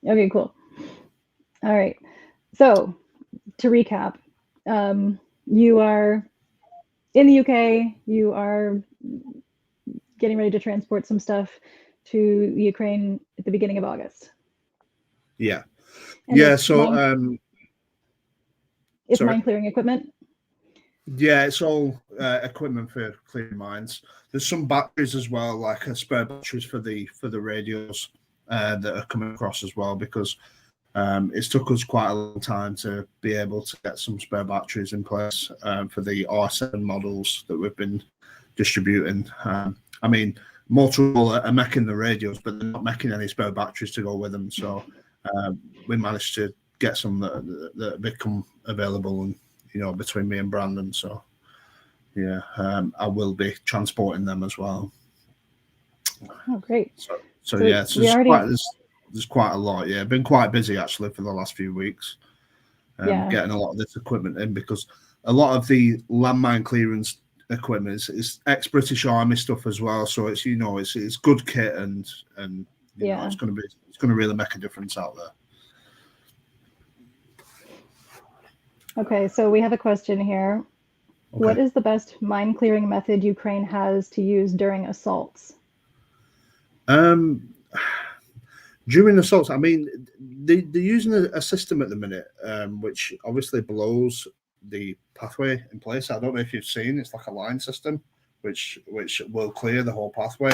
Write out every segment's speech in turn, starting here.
Okay, cool. All right. So to recap, you are in the UK. You are getting ready to transport some stuff to Ukraine at the beginning of August. Yeah. And Yeah. it's So, mine sorry. clearing equipment. Yeah, it's all equipment for clearing mines. There's some batteries as well, like spare batteries for the radios that are coming across as well, because it's took us quite a long time to be able to get some spare batteries in place for the R7 models that we've been distributing. I mean, Motorola are making the radios, but they're not making any spare batteries to go with them. So we managed to get some that become available, and between me and Brandon. So yeah, I will be transporting them as well. Oh, great. So yeah, so there's quite a lot. Yeah, been quite busy actually for the last few weeks, getting a lot of this equipment in, because a lot of the landmine clearance equipment is ex-British Army stuff as well. So it's it's good kit, and it's going to really make a difference out there. Okay, so we have a question here. Okay. What is the best mine clearing method Ukraine has to use during assaults? During assaults, I mean, they're using a system at the minute, which obviously blows the pathway in place. I don't know if you've seen. It's like a line system, which will clear the whole pathway.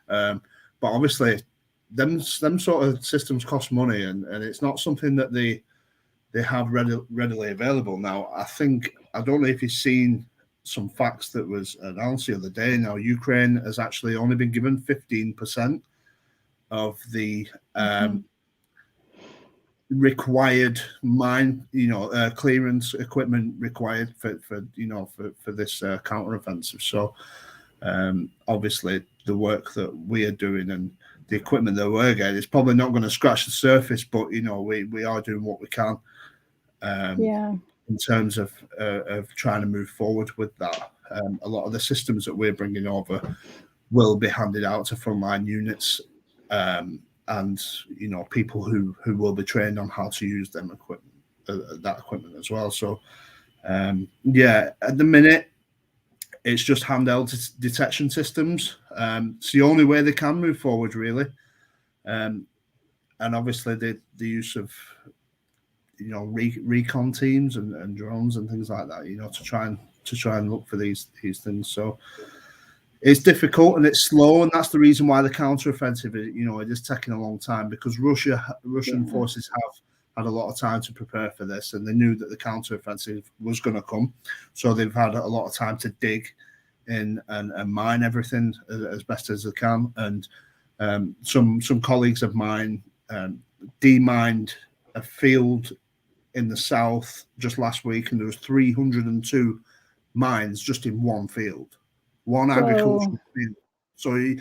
But obviously, them sort of systems cost money, and it's not something that they have readily available now. I don't know if you've seen some facts that was announced the other day. Now, Ukraine has actually only been given 15% of the required mine, clearance equipment required for this counteroffensive. So obviously, the work that we are doing and the equipment that we're getting is probably not going to scratch the surface, but we are doing what we can. In terms of trying to move forward with that. A lot of the systems that we're bringing over will be handed out to frontline units, and people who will be trained on how to use them that equipment as well. So at the minute, it's just handheld detection systems. It's the only way they can move forward, really, and obviously the use of recon teams and drones and things like that, to try and look for these things. So it's difficult and it's slow, and that's the reason why the counteroffensive it is taking a long time, because Russian forces have had a lot of time to prepare for this, and they knew that the counteroffensive was going to come, so they've had a lot of time to dig in and mine everything as best as they can. And some colleagues of mine demined a field in the south just last week, and there was 302 mines just in one field, one agricultural field. So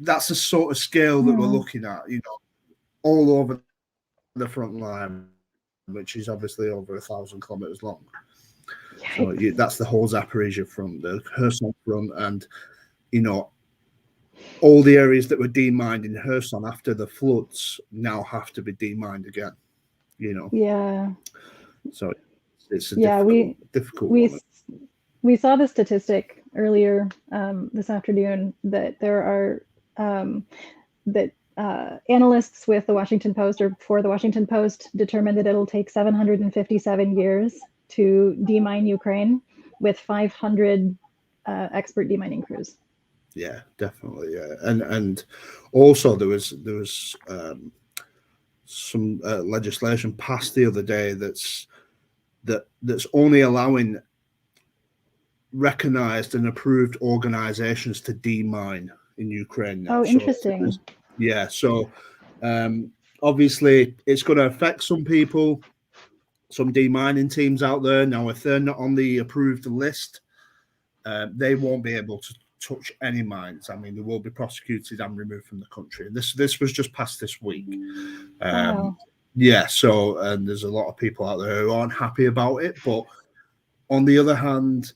that's the sort of scale that we're looking at, all over the front line, which is obviously over 1,000 kilometers long. So that's the whole Zaporizhia front, the Kherson front, and all the areas that were demined in Kherson after the floods now have to be demined again. So it's a difficult one. We saw the statistic earlier this afternoon that there are analysts with the Washington Post, or for the Washington Post, determined that it'll take 757 years to demine Ukraine, with 500 expert demining crews. Yeah, definitely. Yeah, and also there was some legislation passed the other day that's only allowing recognized and approved organizations to demine in Ukraine now. Oh, interesting. So obviously it's going to affect some people, some demining teams out there. Now, if they're not on the approved list, they won't be able to touch any mines. I mean, they will be prosecuted and removed from the country. And this was just passed this week. Wow. Yeah, so and there's a lot of people out there who aren't happy about it, but on the other hand,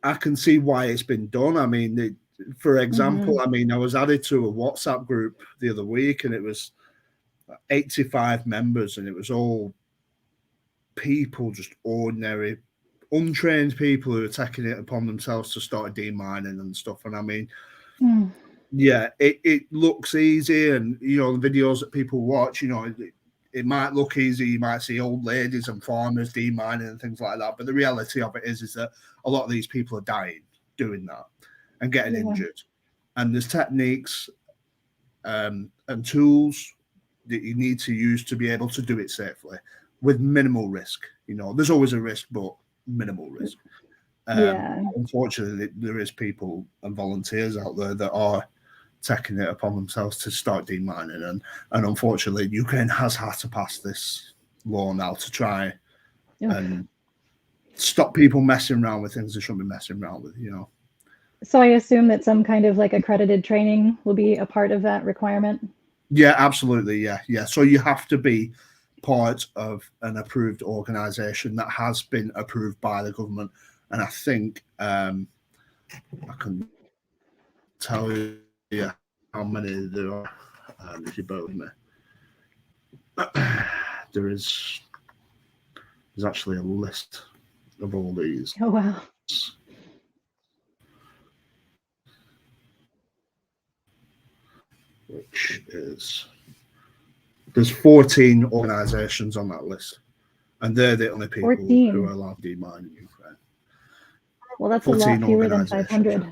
I can see why it's been done. I mean, for example, I mean, I was added to a WhatsApp group the other week, and it was 85 members, and it was all people, just ordinary, untrained people who are taking it upon themselves to start demining and stuff. And I mean, yeah, it looks easy, and the videos that people watch, it might look easy. You might see old ladies and farmers demining and things like that, but the reality of it is that a lot of these people are dying doing that and getting injured. And there's techniques and tools that you need to use to be able to do it safely with minimal risk. There's always a risk, but minimal risk. Unfortunately, there is people and volunteers out there that are taking it upon themselves to start demining, and unfortunately, Ukraine has had to pass this law now to try and stop people messing around with things they shouldn't be messing around with. So I assume that some kind of like accredited training will be a part of that requirement. Yeah, absolutely. Yeah. So you have to be part of an approved organization that has been approved by the government. And I think I can tell you how many there are, if you bear with me. There's actually a list of all these. Oh, wow. Which is, there's 14 organizations on that list, and they're the only people 14. who are allowed to demine in Ukraine. Well, that's a lot fewer than 500.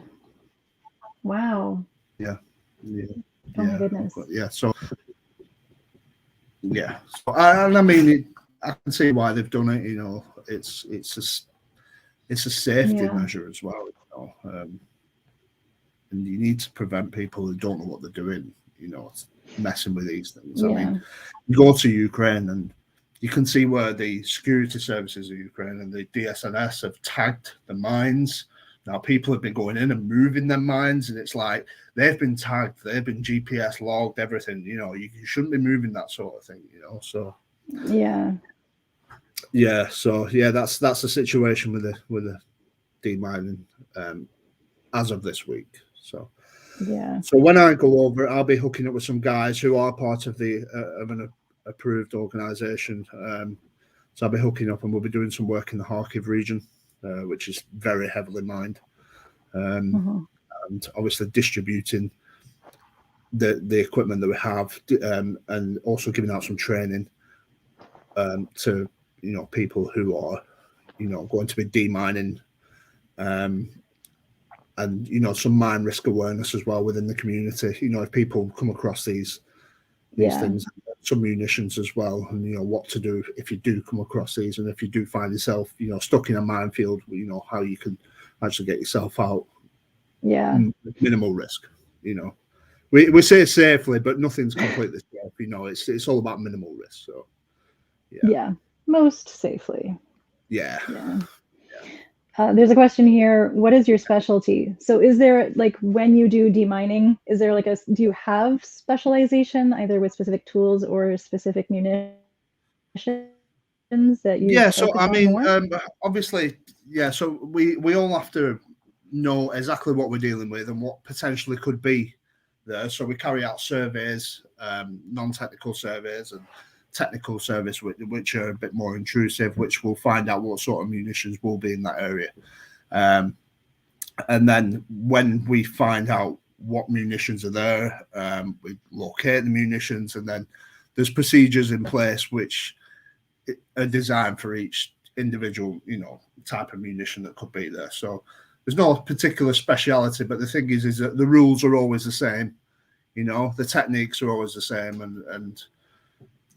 Wow. Yeah. Oh my goodness. Yeah. So I mean, I can see why they've done it. It's a safety measure as well. And you need to prevent people who don't know what they're doing, messing with these things. I mean, you go to Ukraine and you can see where the security services of Ukraine and the DSNS have tagged the mines. Now, people have been going in and moving their mines, and it's like they've been tagged, they've been GPS logged, everything. You shouldn't be moving that sort of thing. So that's the situation with the demining as of this week. So when I go over it, I'll be hooking up with some guys who are part of an approved organization. So I'll be hooking up, and we'll be doing some work in the Kharkiv region, which is very heavily mined, and obviously distributing the equipment that we have, and also giving out some training to people who are going to be demining, and some mine risk awareness as well within the community. If people come across these things, some munitions as well, and what to do if you do come across these, and if you do find yourself stuck in a minefield, how you can actually get yourself out. Minimal risk. We say safely, but nothing's completely safe. It's all about minimal risk. So most safely. Yeah. There's a question here. What is your specialty? So is there, like, when you do demining, is there do you have specialization either with specific tools or specific munitions that you so I mean, obviously, so we all have to know exactly what we're dealing with and what potentially could be there. So we carry out surveys, non-technical surveys, and technical surveys which are a bit more intrusive, which will find out what sort of munitions will be in that area, and then when we find out what munitions are there, we locate the munitions, and then there's procedures in place which are designed for each individual type of munition that could be there. So there's no particular speciality, but the thing is that the rules are always the same. The techniques are always the same, and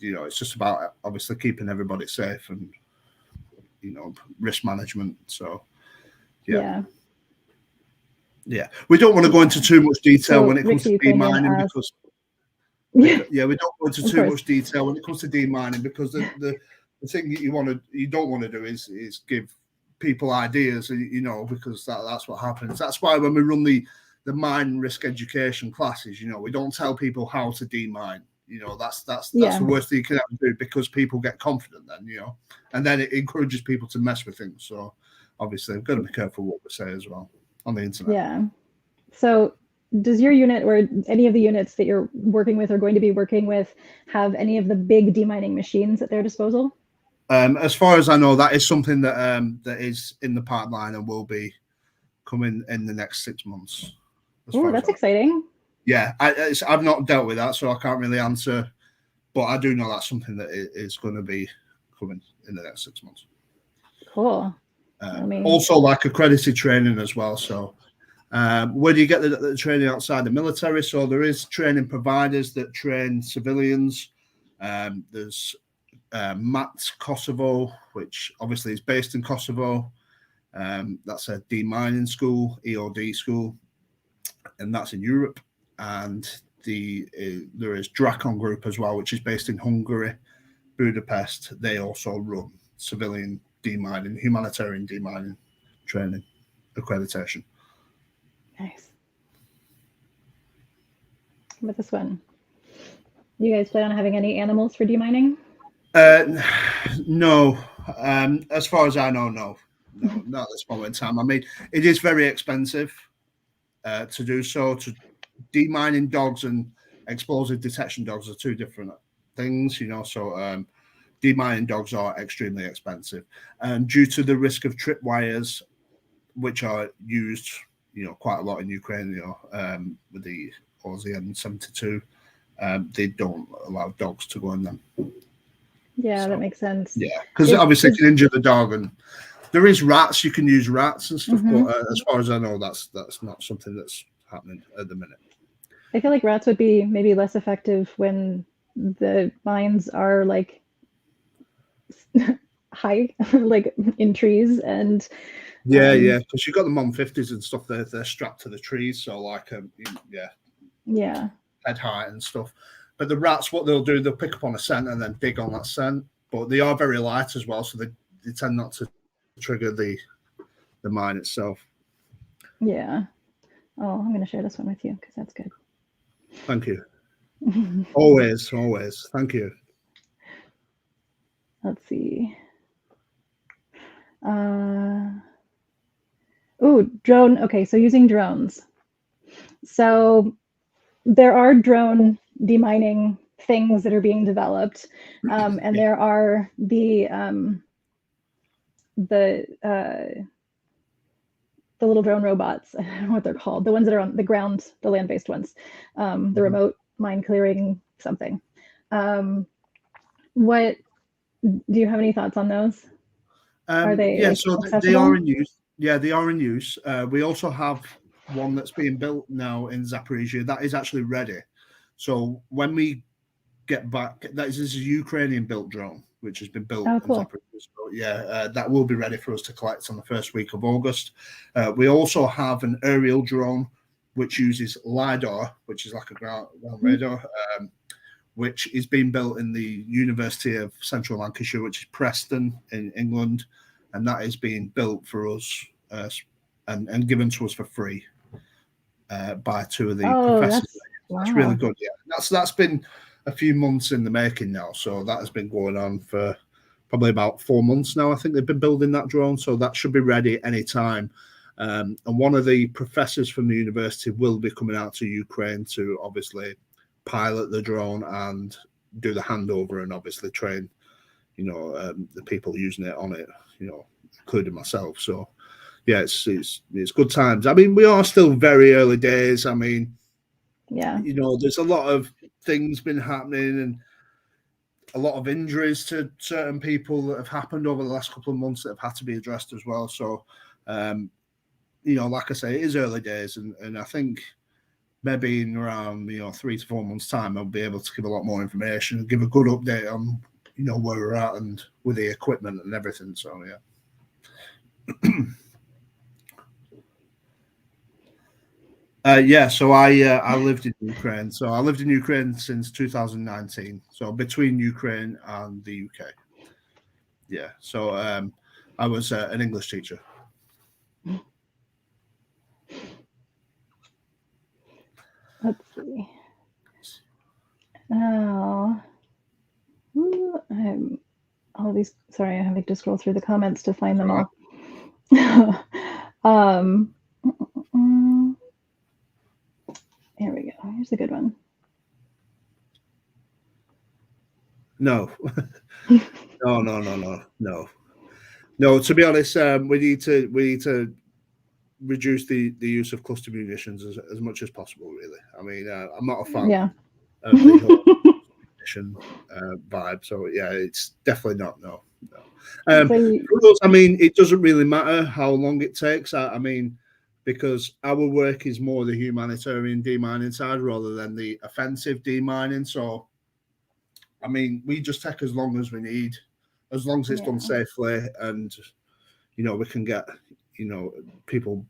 it's just about obviously keeping everybody safe and risk management. So we don't want to go into too much detail when it comes to demining, because we don't go into too much detail when it comes to demining, because the thing that you don't want to do is give people ideas, because that's what happens. That's why when we run the mine risk education classes, we don't tell people how to demine. That's the worst thing you can ever do, because people get confident then, and then it encourages people to mess with things. So obviously we've got to be careful what we say as well on the internet. So does your unit or any of the units that you're working with or going to be working with have any of the big demining machines at their disposal? As far as I know, that is something that that is in the pipeline and will be coming in the next 6 months. Oh, that's exciting. Yeah, I've not dealt with that, so I can't really answer, but I do know that's something that is going to be coming in the next 6 months. Cool. Also, like accredited training as well. So, where do you get the training outside the military? So there is training providers that train civilians. There's MAT Kosovo, which obviously is based in Kosovo. That's a demining school, EOD school, and that's in Europe. And there is Drakon Group as well, which is based in Hungary, Budapest. They also run civilian demining, humanitarian demining training accreditation. Nice. How about this one? You guys plan on having any animals for demining? No. As far as I know, no, not at this moment in time. I mean, it is very expensive to do so. To demining dogs and explosive detection dogs are two different things, you know. So demining dogs are extremely expensive, and due to the risk of tripwires, which are used, you know, quite a lot in Ukraine, you know, with the OZN 72, they don't allow dogs to go in them. Yeah, so that makes sense. Yeah, because obviously it can injure the dog, and there is rats. You can use rats and stuff, but as far as I know, that's not something that's happening at the minute. I feel like rats would be maybe less effective when the mines are like high, like in trees, and yeah, because you've got them on 50s and stuff. They're strapped to the trees, so like yeah, head height and stuff. But the rats, what they'll do, they'll pick up on a scent and then dig on that scent. But they are very light as well, so they tend not to trigger the mine itself. Yeah. Oh, I'm going to share this one with you because that's good. Thank you. always. Thank you. Let's see. Drone. Okay, so using drones. So there are drone demining things that are being developed, and there are the little drone robots. I don't know what they're called. The ones that are on the ground, the land-based ones, the remote mine clearing something. What do you have any thoughts on those? Are they? Yeah, so they are in use. Yeah, they are in use. We also have one that's being built now in Zaporizhia that is actually ready. So when we get back, that is a Ukrainian-built drone, which has been built in Zaporizhia. So yeah, that will be ready for us to collect on the first week of August. We also have an aerial drone which uses LiDAR, which is like a ground radar, which is being built in the University of Central Lancashire, which is Preston in England, and that is being built for us and given to us for free by two of the professors. That's really good. Yeah, that's been a few months in the making now, so that has been going on for probably about 4 months now. I think they've been building that drone, so that should be ready any time. And one of the professors from the university will be coming out to Ukraine to obviously pilot the drone and do the handover and obviously train, you know, the people using it on it, you know, including myself. So yeah, it's good times. I mean, we are still very early days. I mean, yeah, you know, there's a lot of things been happening and a lot of injuries to certain people that have happened over the last couple of months that have had to be addressed as well. So, you know, like I say, it is early days, and I think maybe in around 3 to 4 months' time, I'll be able to give a lot more information and give a good update on, you know, where we're at and with the equipment and everything. So yeah. So I lived in Ukraine. So I lived in Ukraine since 2019. So between Ukraine and the UK. Yeah. So I was an English teacher. Let's see. Oh, all these. Sorry, I'm having to scroll through the comments to find them all. Here we go. Here's a good one. No. No, to be honest, we need to reduce the use of cluster munitions as much as possible, really. I mean, I'm not a fan of the whole munition vibe. So, yeah, it's definitely not, no. For us, I mean, it doesn't really matter how long it takes. I mean, because our work is more the humanitarian demining side rather than the offensive demining. So, I mean, we just take as long as we need, as long as it's done safely, and we can get people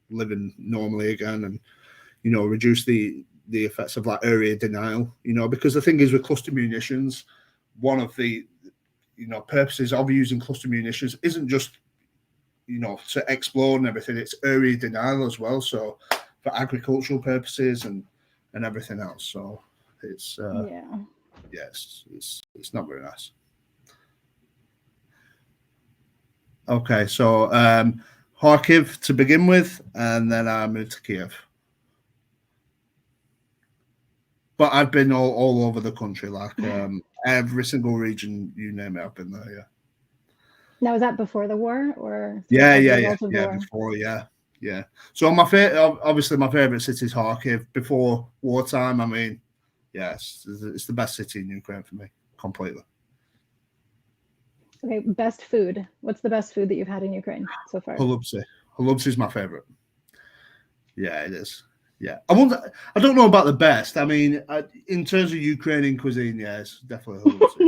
living normally again, and reduce the effects of like area denial. Because the thing is with cluster munitions, one of the purposes of using cluster munitions isn't just to explode and everything. It's area denial as well. So for agricultural purposes and everything else. So it's yes, it's not very nice. Okay, so Kharkiv to begin with, and then I moved to Kiev. But I've been all over the country, like every single region you name it, I've been there. Yeah. Now, was that before the war, or yeah, before, yeah. So obviously my favorite city is Kharkiv. Before wartime, I mean, yes, it's the best city in Ukraine for me, completely. Okay, best food. What's the best food that you've had in Ukraine so far? Holubtsi is my favorite. Yeah, it is. Yeah, I don't know about the best. I mean, in terms of Ukrainian cuisine, yeah, it's definitely Holubtsi.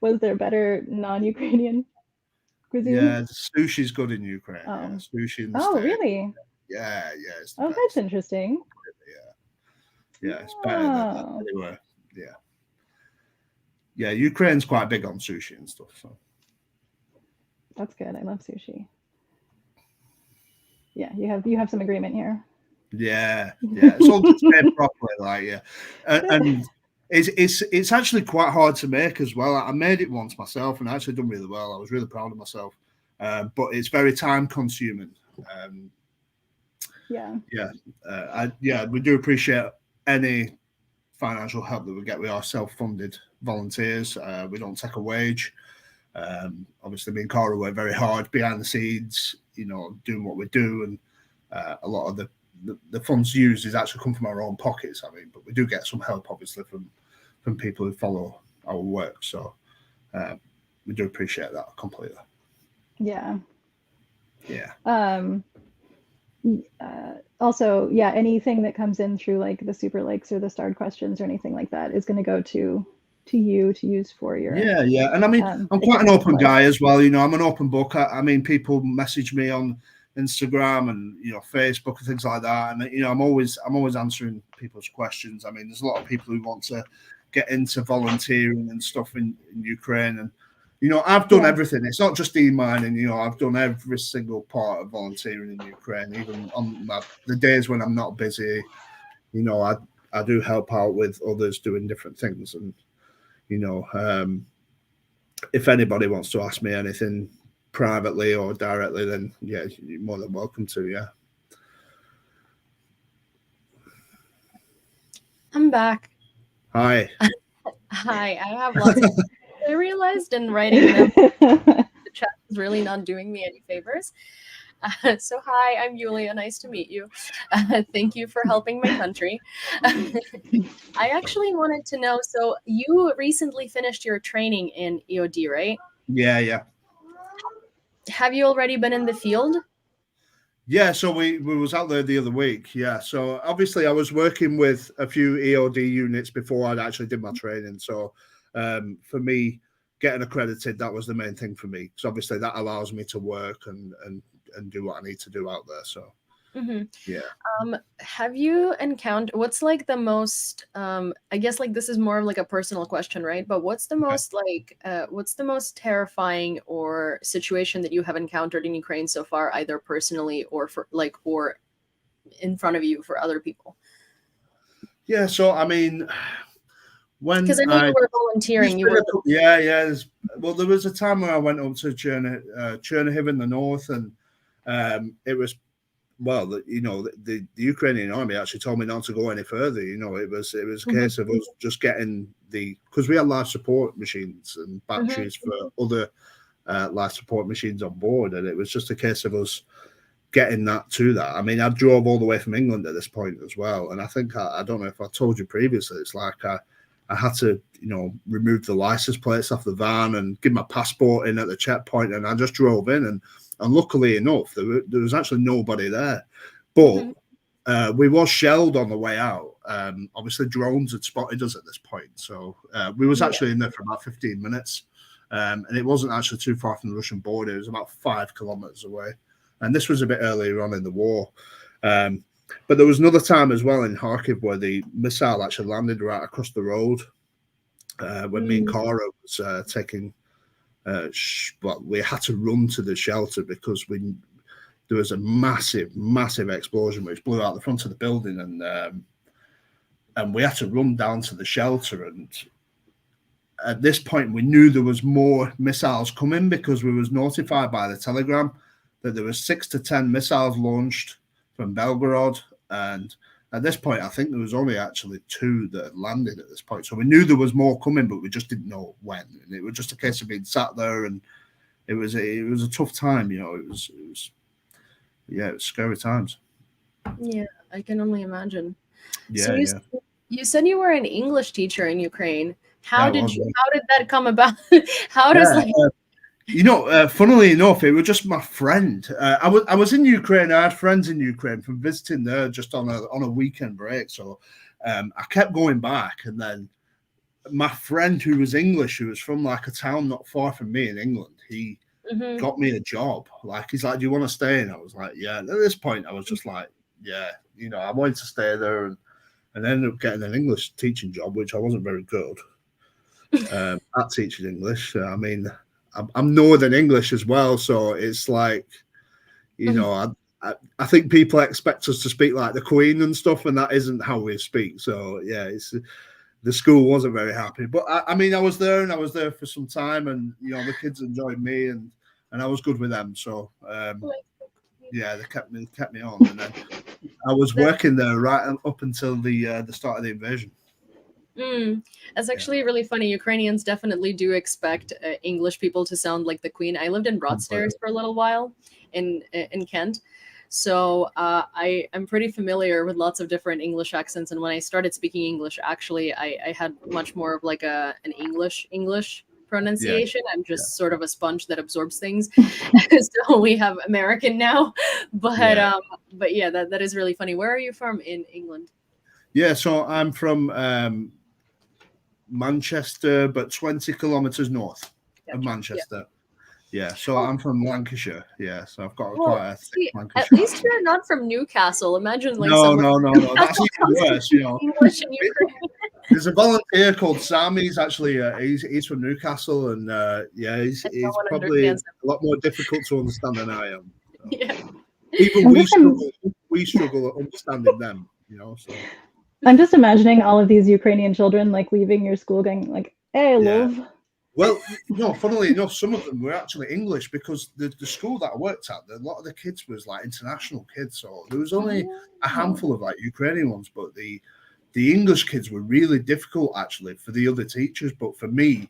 Was there better non-Ukrainian cuisine? Yeah, sushi's good in Ukraine. Yeah, sushi in the States. Really? Yeah. It's best. That's interesting. Yeah, it's better than anywhere. Yeah, Ukraine's quite big on sushi and stuff. So that's good. I love sushi. Yeah, you have some agreement here. Yeah. It's all just made properly, like and it's actually quite hard to make as well. I made it once myself, and I actually done really well. I was really proud of myself, but it's very time consuming. We do appreciate any financial help that we get. We are self-funded volunteers. We don't take a wage. Obviously, me and Cara work very hard behind the scenes, doing what we do, and a lot of the funds used is actually come from our own pockets. I mean, but we do get some help, obviously, from people who follow our work. So we do appreciate that completely. Yeah. Yeah. Also, anything that comes in through like the super likes or the starred questions or anything like that is going to go to you to use for your and I mean I'm quite an open guy as well. I'm an open book. I mean, people message me on Instagram and Facebook and things like that, and I'm always answering people's questions. I mean, there's a lot of people who want to get into volunteering and stuff in Ukraine, and I've done everything. It's not just demining. I've done every single part of volunteering in Ukraine, even on the days when I'm not busy. I do help out with others doing different things, and if anybody wants to ask me anything privately or directly, then you're more than welcome to. Yeah. I'm back. Hi. Hi. I have lots of I realized in writing them, the chat is really not doing me any favors. So hi, I'm Yewleea. Nice to meet you. Thank you for helping my country. I actually wanted to know, so you recently finished your training in EOD, right? Yeah. Have you already been in the field? Yeah, so we was out there the other week. Yeah, so obviously I was working with a few EOD units before I'd actually did my training. So for me, getting accredited, that was the main thing for me. So obviously that allows me to work and do what I need to do out there. So yeah. Have you encountered, what's like the most, I guess like this is more of like a personal question, right? But what's the most what's the most terrifying or situation that you have encountered in Ukraine so far, either personally or or in front of you for other people? Yeah, so I mean, because I know you were volunteering. Well, there was a time where I went up to Chernihiv in the north, and it was well, the Ukrainian army actually told me not to go any further. It was a case of us just getting because we had life support machines and batteries for other life support machines on board, and it was just a case of us getting that to that. I mean, I drove all the way from England at this point as well, and I think I don't know if I told you previously. It's like I had to, remove the license plates off the van and give my passport in at the checkpoint, and I just drove in, and luckily enough, there was actually nobody there, but we was shelled on the way out. Obviously, drones had spotted us at this point, so we was actually in there for about 15 minutes, and it wasn't actually too far from the Russian border. It was about 5 kilometers away. And this was a bit earlier on in the war. But there was another time as well in Kharkiv where the missile actually landed right across the road when me and Cara was taking... we had to run to the shelter because there was a massive, massive explosion which blew out the front of the building, and we had to run down to the shelter. And at this point, we knew there was more missiles coming because we was notified by the telegram that there was 6 to 10 missiles launched from Belgorod, and at this point, I think there was only actually 2 that had landed at this point. So we knew there was more coming, but we just didn't know when. And it was just a case of being sat there, and it was a tough time. It was scary times. Yeah, I can only imagine. Yeah, so you said you were an English teacher in Ukraine. How did that come about? Funnily enough, it was just my friend. I was in Ukraine. I had friends in Ukraine from visiting there just on a weekend break. So I kept going back, and then my friend who was English, who was from like a town not far from me in England, he got me a job. Like, he's like, "Do you want to stay?" And I was like, "Yeah." And at this point, I was just like, "Yeah." I wanted to stay there, and ended up getting an English teaching job, which I wasn't very good at teaching English. I mean, I'm Northern English as well, so it's like, I think people expect us to speak like the Queen and stuff, and that isn't how we speak. So yeah, the school wasn't very happy. But I mean, I was there for some time, and the kids enjoyed me, and I was good with them. So they kept me on, and then I was working there right up until the start of the invasion. That's actually really funny. Ukrainians definitely do expect English people to sound like the Queen. I lived in Broadstairs for a little while in Kent, so I'm pretty familiar with lots of different English accents. And when I started speaking English, actually, I had much more of like an English pronunciation. I'm just sort of a sponge that absorbs things. So we have American now, but yeah, that is really funny. Where are you from in England? Yeah, so I'm from Manchester, but 20 kilometers north of Manchester. Yeah, so I'm from Lancashire. Yeah, so I've got quite a thick Lancashire. At least you're not from Newcastle. Imagine like no. That's even worse. English in Ukraine. There's a volunteer called Sam. He's actually he's from Newcastle, and he's probably a lot more difficult to understand than I am. So. Yeah. Even we struggle at understanding them. So. I'm just imagining all of these Ukrainian children like leaving your school going like, "Hey, love." Well, funnily enough, some of them were actually English because the school that I worked at, a lot of the kids was like international kids. So there was only a handful of like Ukrainian ones, but the English kids were really difficult actually for the other teachers. But for me,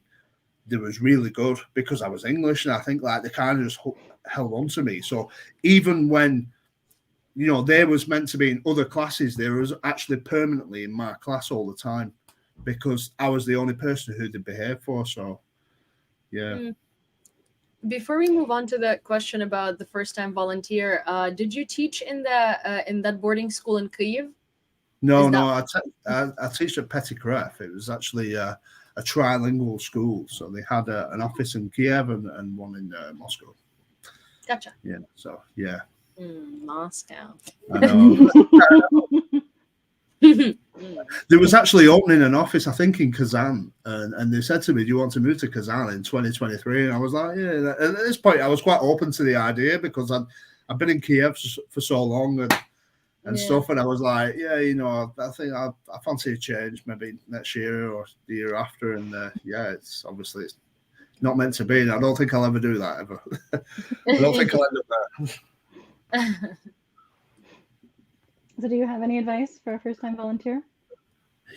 they was really good because I was English, and I think like they kind of just held on to me. So even when they was meant to be in other classes, they was actually permanently in my class all the time because I was the only person who they behaved for. So, yeah. Before we move on to the question about the first-time volunteer, did you teach in that boarding school in Kyiv? No, I teach at Petty Kref. It was actually a trilingual school, so they had an office in Kiev and one in Moscow. Gotcha. Yeah. So yeah. Moscow. I know. There was actually opening an office, I think, in Kazan, and they said to me, "Do you want to move to Kazan in 2023?" And I was like, "Yeah." At this point, I was quite open to the idea because I've been in Kiev for so long and stuff, and I was like, "Yeah, I think I fancy a change, maybe next year or the year after." And it's obviously it's not meant to be, and I don't think I'll ever do that ever. I don't think I'll end up there. So do you have any advice for a first-time volunteer?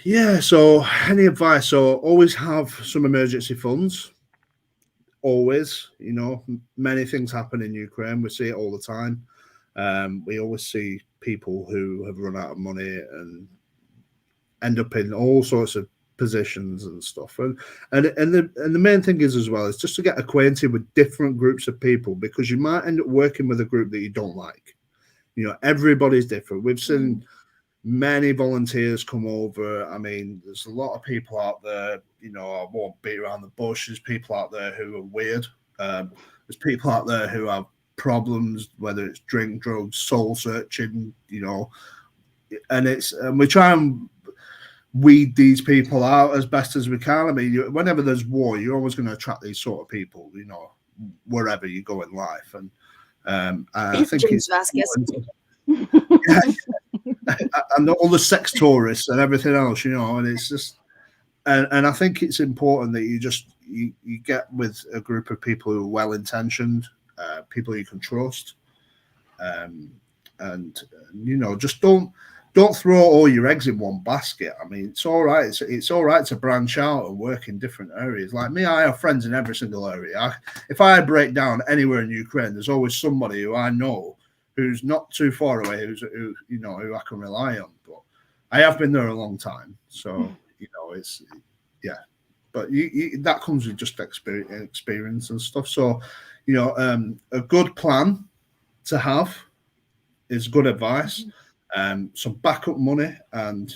Yeah, so any advice? So always have some emergency funds. Always, many things happen in Ukraine. We see it all the time. We always see people who have run out of money and end up in all sorts of positions and stuff. And the main thing is as well is just to get acquainted with different groups of people, because you might end up working with a group that you don't like. Everybody's different. We've seen many volunteers come over. I mean, there's a lot of people out there, I won't beat around the bush. There's people out there who are weird. There's people out there who have problems, whether it's drink, drugs, soul searching, and we try and weed these people out as best as we can. I mean, whenever there's war, you're always going to attract these sort of people, wherever you go in life. And I think James Vasquez. Yeah, and all the sex tourists and everything else, and it's just, and I think it's important that you get with a group of people who are well intentioned, people you can trust, and just don't throw all your eggs in one basket. I mean, it's all right. It's all right to branch out and work in different areas. Like me, I have friends in every single area. If I break down anywhere in Ukraine, there's always somebody who I know who's not too far away, who I can rely on. But I have been there a long time, so it's But that comes with just experience and stuff. So a good plan to have is good advice. Some backup money, and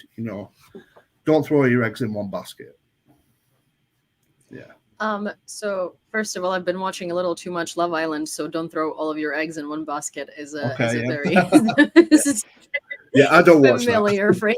don't throw your eggs in one basket. Yeah. So first of all, I've been watching a little too much Love Island, so don't throw all of your eggs in one basket is a very I don't watch familiar phrase.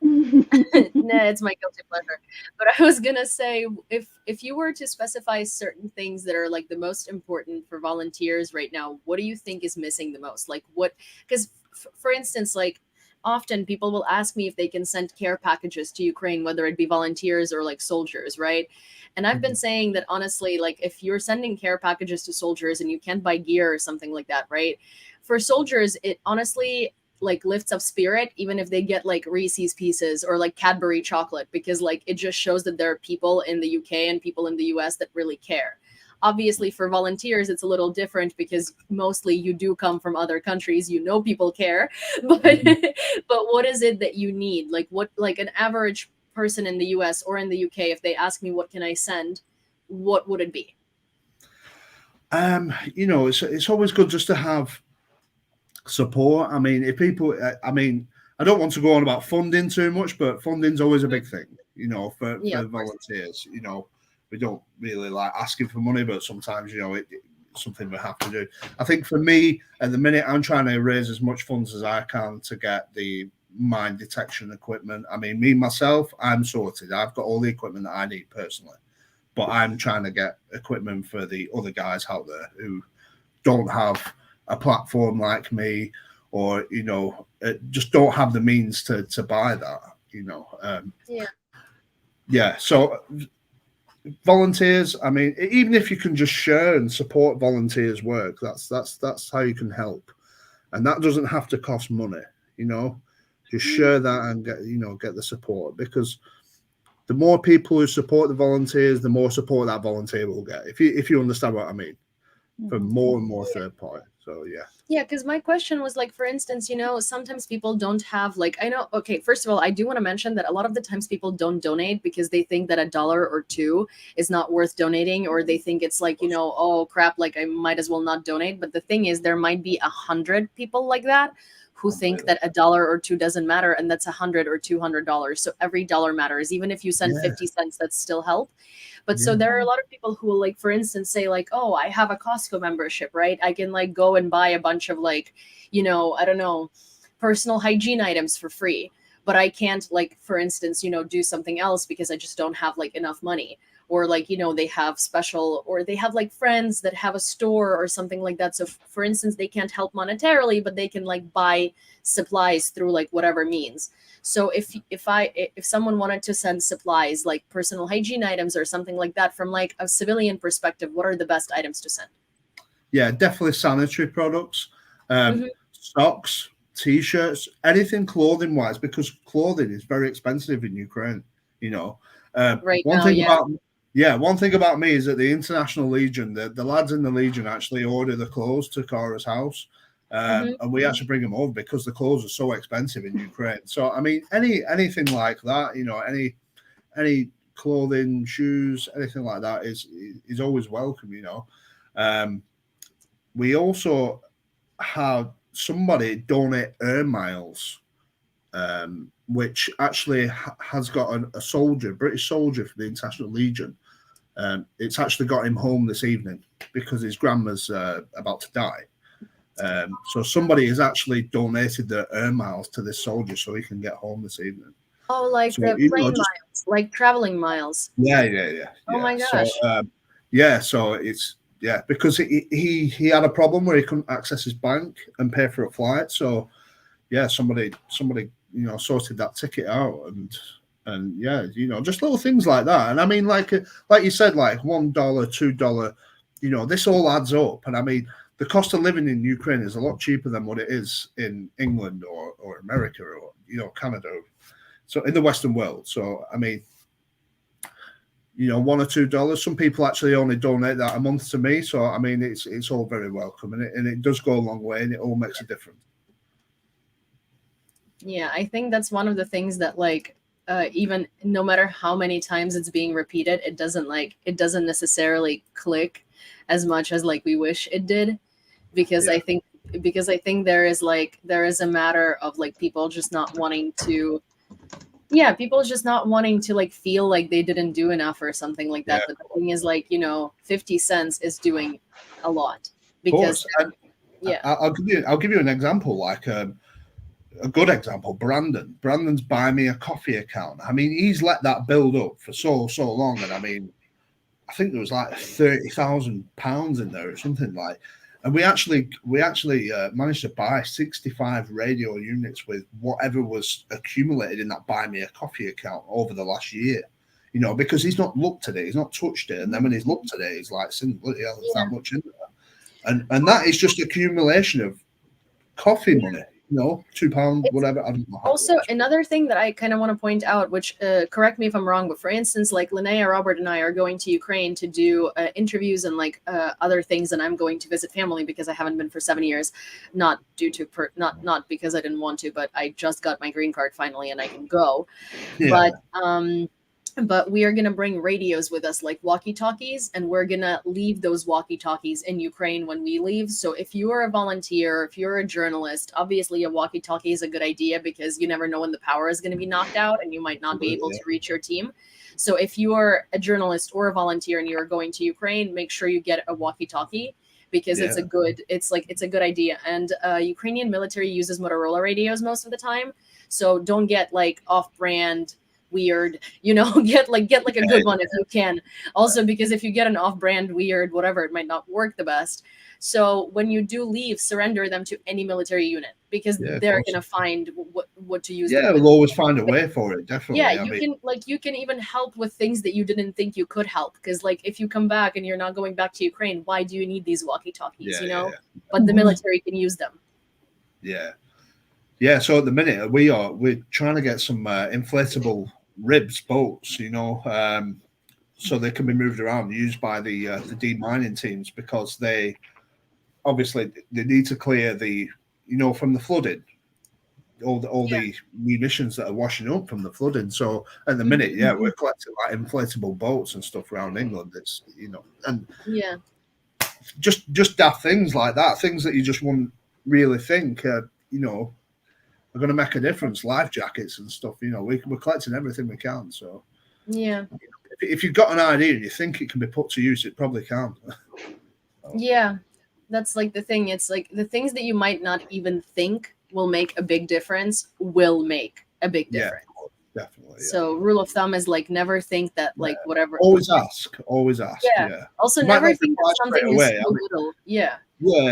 Nah, it's my guilty pleasure. But I was gonna say, if you were to specify certain things that are like the most important for volunteers right now, what do you think is missing the most? Like what? Because for instance, like often people will ask me if they can send care packages to Ukraine, whether it be volunteers or like soldiers, right? And I've been saying that honestly, like if you're sending care packages to soldiers and you can't buy gear or something like that, right? For soldiers, it honestly like lifts up spirit, even if they get like Reese's Pieces or like Cadbury chocolate, because like it just shows that there are people in the UK and people in the US that really care. Obviously for volunteers it's a little different because mostly you do come from other countries, people care, but but what is it that you need? Like what, like an average person in the US or in the UK, if they ask me what can I send, what would it be? It's always good just to have support. I mean, if people, I don't want to go on about funding too much, but funding's always a big thing, for volunteers. We don't really like asking for money, but sometimes, it's something we have to do. I think for me, at the minute, I'm trying to raise as much funds as I can to get the mine detection equipment. I mean, me, myself, I'm sorted. I've got all the equipment that I need personally, but I'm trying to get equipment for the other guys out there who don't have a platform like me, or just don't have the means to buy that. So volunteers, I mean, even if you can just share and support volunteers' work, that's how you can help, and that doesn't have to cost money. Just share that and get the support, because the more people who support the volunteers, the more support that volunteer will get. If you understand what I mean, for more and more third party. So yeah, because my question was like, for instance, sometimes people don't have like, I know, okay, first of all, I do want to mention that a lot of the times people don't donate because they think that $1 or $2 is not worth donating, or they think it's like, oh crap, like I might as well not donate. But the thing is, there might be 100 people like that who think that $1 or $2 doesn't matter, and that's $100 or $200. So every dollar matters. Even if you send 50 cents, that's still help. But so there are a lot of people who will, like, for instance, say like, oh, I have a Costco membership, right? I can like go and buy a bunch of like, I don't know, personal hygiene items for free. But I can't, like, for instance, do something else because I just don't have like enough money. Or like, they have special, or they have like friends that have a store or something like that. So for instance, they can't help monetarily, but they can like buy supplies through like whatever means. So if someone wanted to send supplies like personal hygiene items or something like that from like a civilian perspective, what are the best items to send? Yeah, definitely sanitary products, socks, T-shirts, anything clothing-wise, because clothing is very expensive in Ukraine. You know, Right one now, thing yeah. one thing about me is that the International Legion, the lads in the Legion actually order the clothes to Cora's house, and we actually bring them over because the clothes are so expensive in Ukraine. So I mean, anything like that, you know, any clothing, shoes, anything like that is always welcome. You know, we also had somebody donate air miles, which actually has got a soldier, British soldier for the International Legion. It's actually got him home this evening because his grandma's about to die. So somebody has actually donated their air miles to this soldier so he can get home this evening. Oh, like So, the you plane know, just, miles, like traveling miles. yeah. Oh my So, gosh. so it's because he had a problem where he couldn't access his bank and pay for a flight. So somebody you know sorted that ticket out, and you know, just little things like that. And I mean, like you said, like $1, $2, you know, this all adds up. And I mean, the cost of living in Ukraine is a lot cheaper than what it is in England or America or, you know, Canada. So in the Western world. So I mean, you know, $1 or $2. Some people actually only donate that a month to me. So I mean, it's all very welcome, and it does go a long way, and it all makes a difference. Yeah, I think that's one of the things that, like, even no matter how many times it's being repeated, it doesn't necessarily click as much as like we wish it did, because I think there is a matter of like people just not wanting to like feel like they didn't do enough or something like that. But the thing is, like, you know, 50 cents is doing a lot, because I'll give you an example, like a good example. Brandon's Buy Me a Coffee account. I mean, he's let that build up for so long, and I mean, I think there was like £30,000 in there or something like. And we actually managed to buy 65 radio units with whatever was accumulated in that Buy Me a Coffee account over the last year. You know, because he's not looked at it, he's not touched it, and then when he's looked at it, he's like, bloody hell, there's that much in there. And that is just accumulation of coffee money. You know, £2, whatever. I don't know. Also, another thing that I kind of want to point out, which correct me if I'm wrong, but for instance, like Linnea, Robert, and I are going to Ukraine to do interviews and like other things, and I'm going to visit family because I haven't been for 7 years, not due to not because I didn't want to, but I just got my green card finally and I can go. Yeah. But we are going to bring radios with us, like walkie-talkies, and we're going to leave those walkie-talkies in Ukraine when we leave. So if you are a volunteer, if you're a journalist, obviously a walkie-talkie is a good idea because you never know when the power is going to be knocked out and you might not be able to reach your team. So if you are a journalist or a volunteer and you're going to Ukraine, make sure you get a walkie-talkie, because it's a good idea. And Ukrainian military uses Motorola radios most of the time. So don't get like off-brand weird, you know, get like a good one if you can. Also, because if you get an off-brand weird whatever, it might not work the best. So when you do leave, surrender them to any military unit, because they're gonna find what to use. Yeah, we'll always find a way for it. Definitely. Yeah, you can even help with things that you didn't think you could help, because like if you come back and you're not going back to Ukraine, why do you need these walkie-talkies? You know, but the military can use them. Yeah. So at the minute we're trying to get some inflatable ribs boats, you know, so they can be moved around, used by the demining teams, because they need to clear the, you know, from the flooding, all the munitions that are washing up from the flooding. So at the minute, we're collecting like inflatable boats and stuff around England. It's, you know, and just daft things like that, things that you just wouldn't really think, you know, are going to make a difference. Life jackets and stuff, you know, we're collecting everything we can. So if you've got an idea and you think it can be put to use, it probably can. That's like the thing. It's like the things that you might not even think will make a big difference will make a big difference. Definitely. So rule of thumb is like never think that like whatever. Always ask. Also never think that something is so little. Yeah,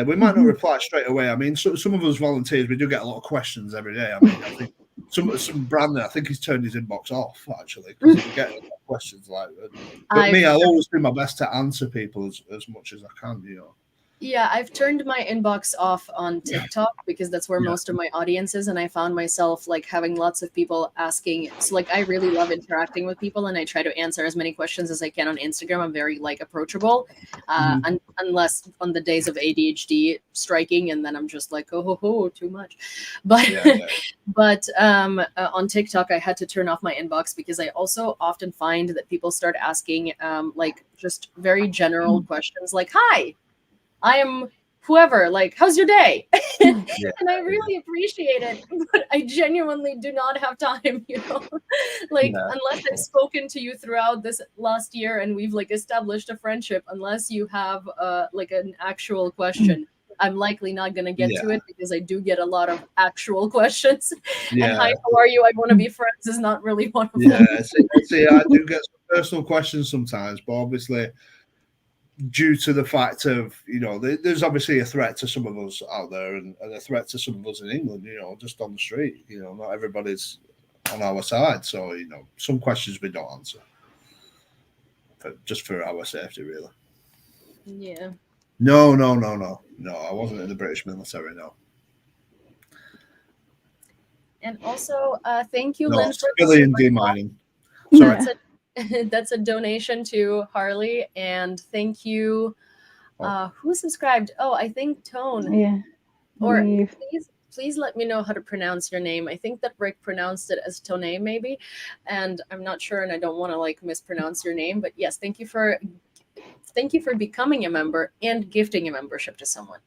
we might not reply straight away. I mean, some of us volunteers, we do get a lot of questions every day. I mean, I think some Brandon, I think he's turned his inbox off actually, because we get a lot of questions like that. But I'll always do my best to answer people as much as I can, you know. Yeah, I've turned my inbox off on TikTok because that's where most of my audience is, and I found myself like having lots of people asking. So like I really love interacting with people, and I try to answer as many questions as I can on Instagram. I'm very like approachable, unless on the days of ADHD striking, and then I'm just like, oh, too much. But but on TikTok, I had to turn off my inbox because I also often find that people start asking like just very general questions, like, "Hi, I am whoever, like, how's your day?" And I really appreciate it, but I genuinely do not have time, like, unless I've spoken to you throughout this last year and we've like established a friendship, unless you have like an actual question, I'm likely not going to get to it, because I do get a lot of actual questions. And hi, how are you? I want to be friends is not really one of them. See, I do get some personal questions sometimes, but obviously, due to the fact of, there's obviously a threat to some of us out there, and a threat to some of us in England, just on the street. Not everybody's on our side. So, some questions we don't answer. Just for our safety, really. Yeah. No. I wasn't in the British military, no. And also, thank you, No, Lynn, for civilian demining. Sorry. That's a donation to Harley, and thank you. Who subscribed? Oh, I think Tone. Yeah. Or please let me know how to pronounce your name. I think that Rick pronounced it as Tone, maybe, and I'm not sure, and I don't want to like mispronounce your name. But yes, thank you for becoming a member and gifting a membership to someone.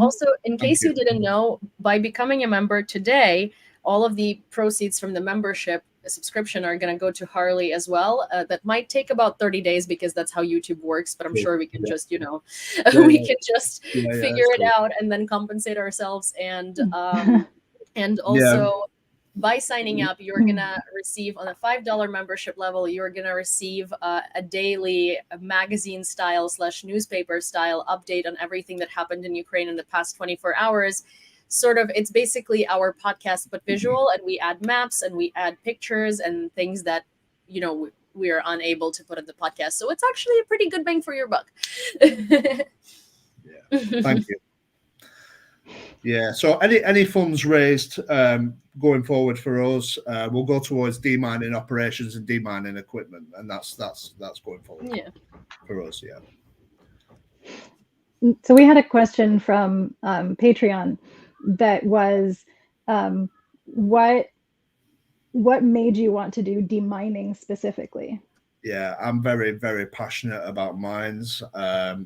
Also, in case you didn't know, by becoming a member today, all of the proceeds from the membership subscription are going to go to Harley as well. That might take about 30 days because that's how YouTube works, but I'm sure we can just, we can just figure it out and then compensate ourselves. And also, by signing up, you're going to receive, on a $5 membership level, you're going to receive a daily magazine style / newspaper style update on everything that happened in Ukraine in the past 24 hours. Sort of, it's basically our podcast, but visual, and we add maps and we add pictures and things that, we are unable to put in the podcast. So it's actually a pretty good bang for your buck. Thank you. Yeah, so any funds raised going forward for us will go towards demining operations and demining equipment, and that's going forward for us. So we had a question from Patreon that was, what made you want to do demining specifically? Yeah, I'm very, very passionate about mines. I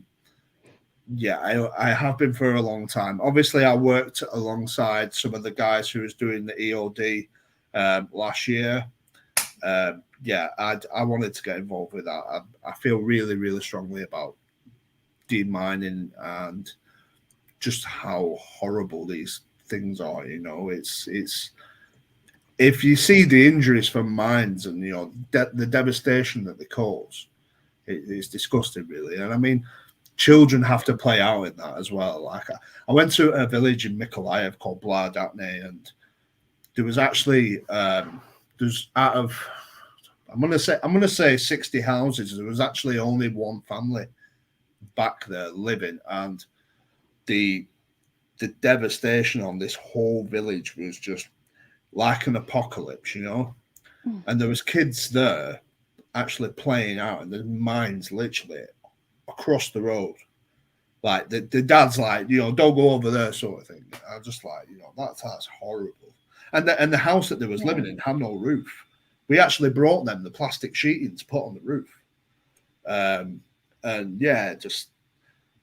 have been for a long time. Obviously, I worked alongside some of the guys who was doing the EOD last year. I wanted to get involved with that. I feel really, really strongly about demining and just how horrible these things are. It's if you see the injuries from mines and the devastation that they cause, it's disgusting, really. And I mean, children have to play out in that as well. Like I went to a village in Mykolaiv called Blardatne, and there was actually there's out of I'm gonna say 60 houses, there was actually only one family back there living, and the devastation on this whole village was just like an apocalypse, and there was kids there actually playing out, and the mines literally across the road. Like the dad's like, don't go over there, sort of thing. I'm just like, that's horrible. And the house that they was living in had no roof. We actually brought them the plastic sheeting to put on the roof.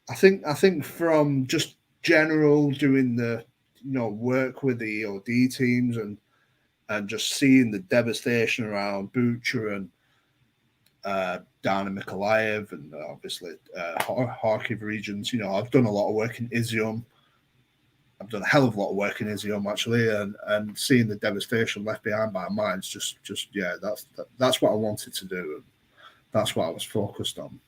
I think from just general doing the work with the EOD teams and just seeing the devastation around Bucha and down in Mykolaiv and obviously Kharkiv regions. I've done a lot of work in Izium. I've done a hell of a lot of work in Izium actually, and seeing the devastation left behind by mines, that's what I wanted to do, and that's what I was focused on.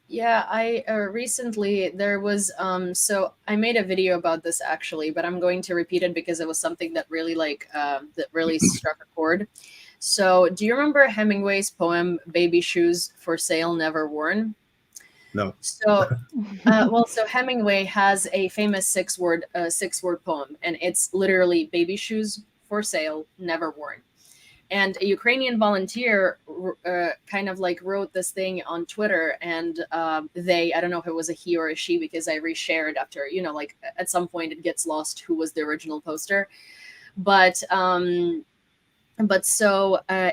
Yeah, I recently there was so I made a video about this actually, but I'm going to repeat it because it was something that really that really struck a chord. So, do you remember Hemingway's poem "Baby Shoes for Sale, Never Worn"? No. So, so Hemingway has a famous six-word poem, and it's literally "baby shoes for sale, never worn." And a Ukrainian volunteer kind of like wrote this thing on Twitter, and I don't know if it was a he or a she because I reshared after, like at some point it gets lost who was the original poster. But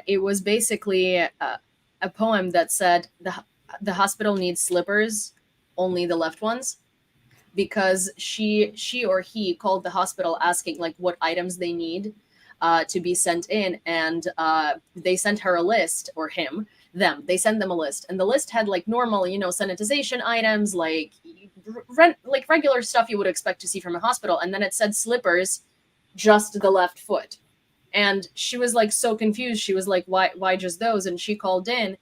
it was basically a poem that said the hospital needs slippers, only the left ones, because she or he called the hospital asking like what items they need to be sent in, and they sent her a list, or they sent them a list, and the list had like normal sanitization items, like regular stuff you would expect to see from a hospital, and then it said slippers, just the left foot. And she was like so confused. She was like, why just those? And she called in,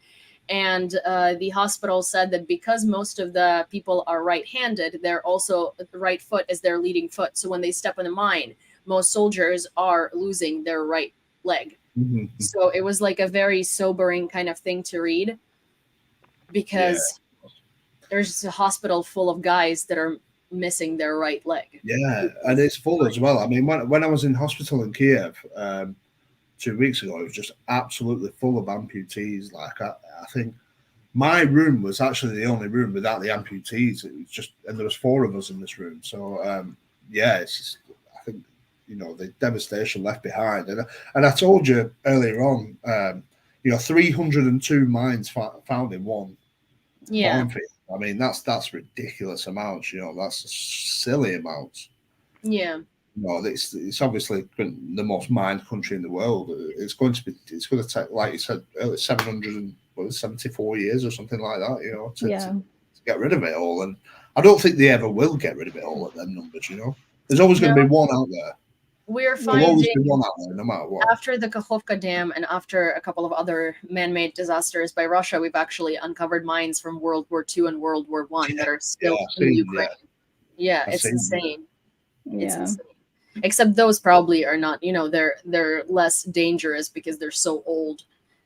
and the hospital said that because most of the people are right-handed, they're also the right foot is their leading foot. So when they step in a mine, most soldiers are losing their right leg. Mm-hmm. So it was like a very sobering kind of thing to read, because there's a hospital full of guys that are missing their right leg. Yeah, and it's full as well. I mean, when I was in hospital in Kiev 2 weeks ago, it was just absolutely full of amputees. Like I think my room was actually the only room without the amputees. It was just, and there was 4 of us in this room. So it's just, I think the devastation left behind. And I told you earlier on, 302 mines found in one farm field. I mean, that's ridiculous amounts. That's a silly amounts. Yeah. It's obviously the most mined country in the world. It's going to take, like you said, 774 years or something like that. To get rid of it all. And I don't think they ever will get rid of it all at them numbers. There's always going to be one out there. We're There'll always finding be one out there, no matter what. after the Kakhovka Dam and after a couple of other man-made disasters by Russia, we've actually uncovered mines from World War II and World War I that are still in Ukraine. Yeah, it's insane. It's insane. Except those probably are not, they're less dangerous because they're so old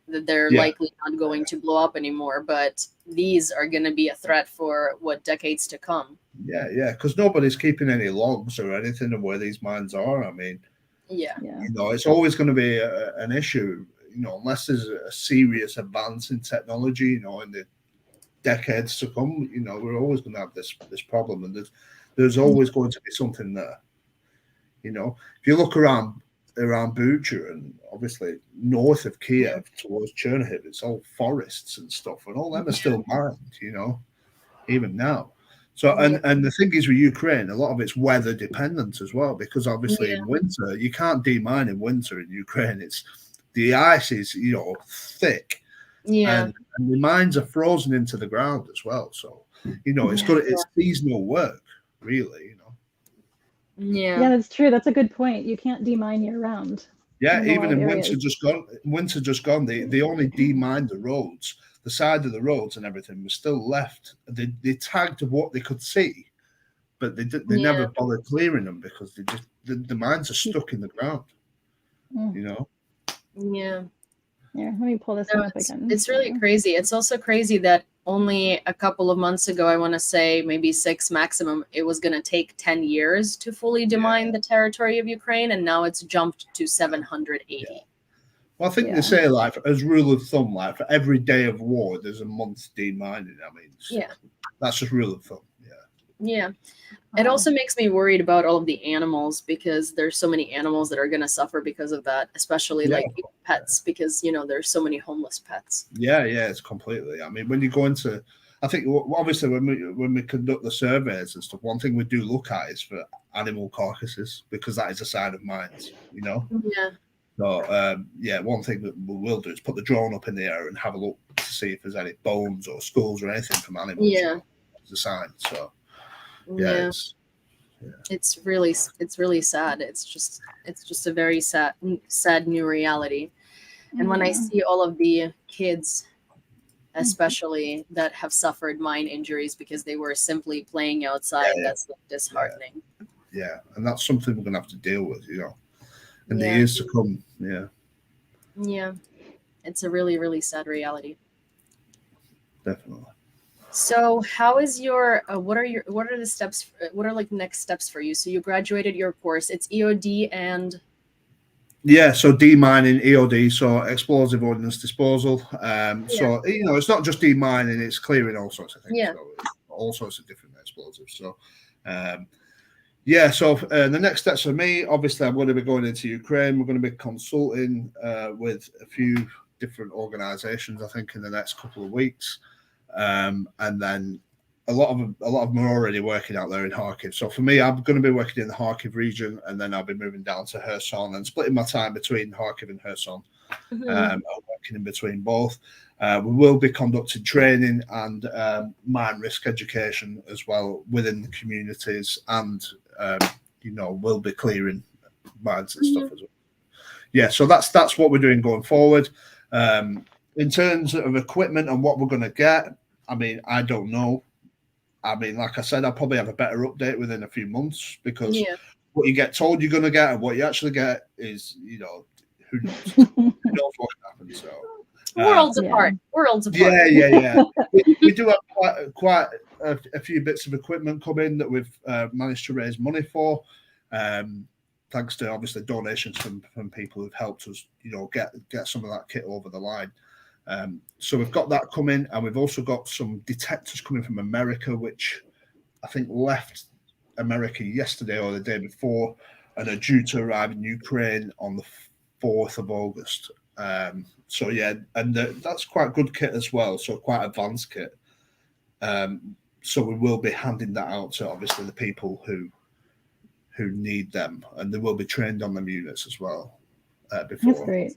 that they're likely not going to blow up anymore. But these are going to be a threat for decades to come. Yeah, because nobody's keeping any logs or anything of where these mines are. I mean, it's always going to be an issue, unless there's a serious advance in technology, in the decades to come. We're always going to have this problem, and there's always going to be something there. If you look around Bucha and obviously north of Kiev towards Chernihiv, it's all forests and stuff, and all them are still mined, even now. So, and the thing is with Ukraine, a lot of it's weather dependent as well, because obviously in winter, you can't demine in winter in Ukraine. The ice is, thick. Yeah. And the mines are frozen into the ground as well. So, it's seasonal work, really, Yeah, that's true. That's a good point. You can't demine year round. Yeah, even in winter just gone, they only demined the roads. The side of the roads and everything was still left. They tagged what they could see, but they never bothered clearing them because the mines are stuck in the ground. Yeah. Let me pull this one up again. It's really crazy. It's also crazy that only a couple of months ago, I want to say maybe 6 maximum, it was going to take 10 years to fully demine the territory of Ukraine, and now it's jumped to 780. Yeah. Well, I think they say, like, as rule of thumb, like, for every day of war, there's a month demining. I mean, that's just rule of thumb. Yeah. It also makes me worried about all of the animals, because there's so many animals that are going to suffer because of that, especially like pets, because, there's so many homeless pets. Yeah, it's completely. I mean, when you go into, I think obviously when we conduct the surveys and stuff, one thing we do look at is for animal carcasses, because that is a sign of mines, Yeah. So, one thing that we will do is put the drone up in the air and have a look to see if there's any bones or skulls or anything from animals. Yeah. It's a sign. So, it's really sad. It's just a very sad new reality. And when I see all of the kids, especially that have suffered mine injuries because they were simply playing outside, that's disheartening. Yeah, and that's something we're gonna have to deal with, in the years to come. Yeah, it's a really, really sad reality. Definitely. So how is your what are the steps, what are like next steps for you? So you graduated your course, it's EOD and Yeah, so demining, EOD, so explosive ordnance disposal. yeah. So it's not just demining; it's clearing all sorts of things. Yeah. So all sorts of different explosives. So yeah, so the next steps for me, obviously, I'm going to be going into Ukraine. We're going to be consulting with a few different organisations, I think, in the next couple of weeks, and then a lot of them are already working out there in Kharkiv. So for me, I'm going to be working in the Kharkiv region, and then I'll be moving down to Kherson and splitting my time between Kharkiv and Kherson. I'm working in between both. We will be conducting training and mine risk education as well within the communities, and we'll be clearing mines and stuff as well. Yeah, so that's what we're doing going forward. In terms of equipment and what we're going to get, I mean, I don't know. I mean, like I said, I'll probably have a better update within a few months, because what you get told you're going to get and what you actually get is, who knows? Who knows what happens? So worlds apart. Worlds apart. Yeah. we do have quite a few bits of equipment coming that we've managed to raise money for. Thanks to obviously donations from people who've helped us, get some of that kit over the line. So we've got that coming, and we've also got some detectors coming from America, which I think left America yesterday or the day before, and are due to arrive in Ukraine on the 4th of August. So yeah, and that's quite good kit as well, so quite advanced kit. So we will be handing that out to obviously the people who need them, and they will be trained on them units as well. Before. That's great.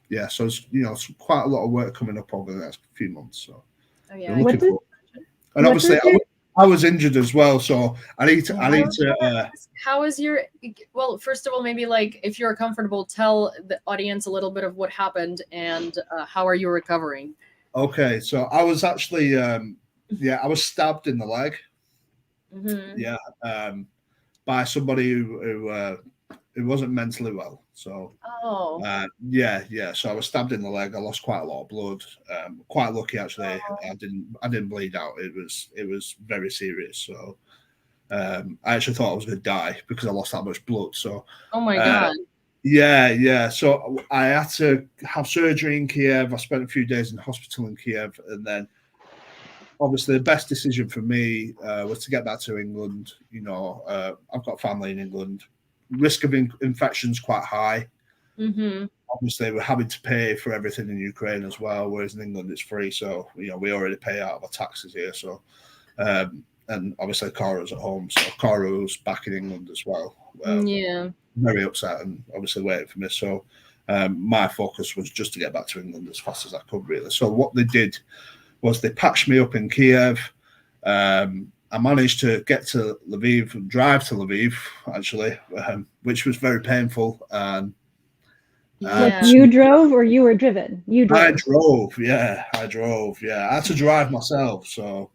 Yeah. So it's quite a lot of work coming up over the next few months. So and obviously I was injured as well, so I need to. How is your? Well, first of all, maybe like if you're comfortable, tell the audience a little bit of what happened and how are you recovering? Okay, so I was actually, I was stabbed in the leg. Yeah, by somebody who wasn't mentally well. So so I was stabbed in the leg. I lost quite a lot of blood. Quite lucky actually. I didn't bleed out. It was very serious. So I actually thought I was going to die because I lost that much blood. So oh my god. Yeah. So I had to have surgery in Kiev. I spent a few days in hospital in Kiev, and then obviously the best decision for me was to get back to England. I've got family in England. Risk of infection is quite high. Obviously, we're having to pay for everything in Ukraine as well, whereas in England it's free. So we already pay out of our taxes here. So and obviously Cara's at home, so Cara's back in England as well. Very upset and obviously waiting for me. So my focus was just to get back to England as fast as I could, really. So what they did was they patched me up in Kiev. I managed to get to Lviv and drive to Lviv, actually, which was very painful. You drove or you were driven? You drove. I drove. Yeah. I had to drive myself. So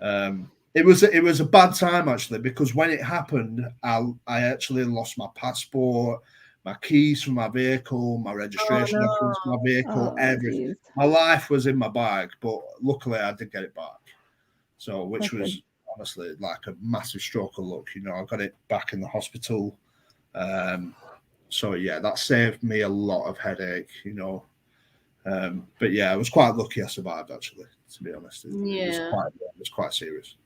it was a bad time, actually, because when it happened, I actually lost my passport, my keys from my vehicle, my registration reference for my vehicle, everything. Geez. My life was in my bag, but luckily I did get it back. So, which was good. Honestly like a massive stroke of luck. I got it back in the hospital. So yeah, that saved me a lot of headache. But yeah, I was quite lucky I survived, actually, to be honest. It was quite serious.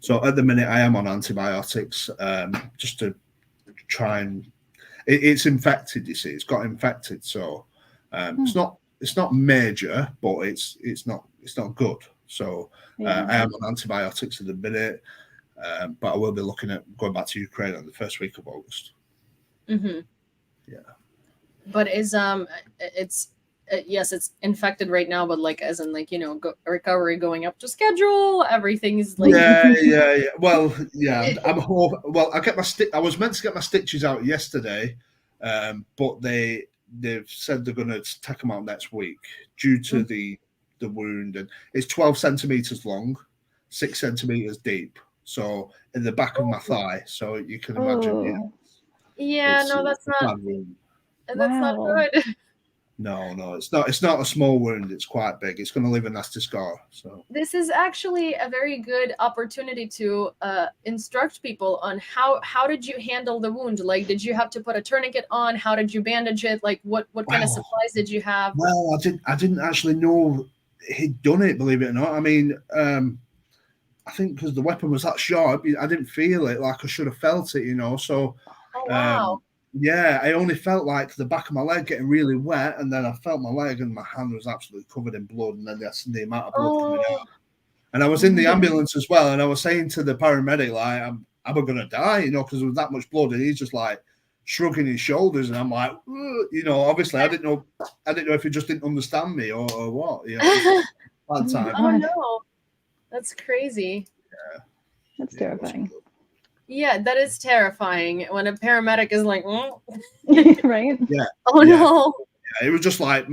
So at the minute I am on antibiotics, just to try and it's infected, you see, it's got infected. So it's not major, but it's not good. So I am on antibiotics at the minute, but I will be looking at going back to Ukraine on the first week of August. Yeah. But is it's yes, it's infected right now, but like as in like recovery going up to schedule, everything's like yeah. Well, yeah, I get my I was meant to get my stitches out yesterday, but they've said they're going to take them out next week due to the wound, and it's 12 centimeters long, 6 centimeters deep, so in the back of my thigh. So you can imagine. That's not good. No, it's not. It's not a small wound. It's quite big. It's going to leave a nasty scar. So this is actually a very good opportunity to instruct people on how did you handle the wound? Like, did you have to put a tourniquet on? How did you bandage it? Like, what kind of supplies did you have? Well, I didn't actually know he'd done it. Believe it or not. I mean, I think because the weapon was that sharp, I didn't feel it like I should have felt it. So. Oh wow. Yeah, I only felt like the back of my leg getting really wet, and then I felt my leg and my hand was absolutely covered in blood, and then that's the amount of blood coming out. And I was in the ambulance as well, and I was saying to the paramedic, like, am I going to die, because there was that much blood, and he's just like shrugging his shoulders, and I'm like, obviously I didn't know if he just didn't understand me or what, that time. Oh no, that's crazy. Yeah, that's terrifying. Yeah, that is terrifying when a paramedic is like, right? Yeah. Oh no. Yeah, it was just like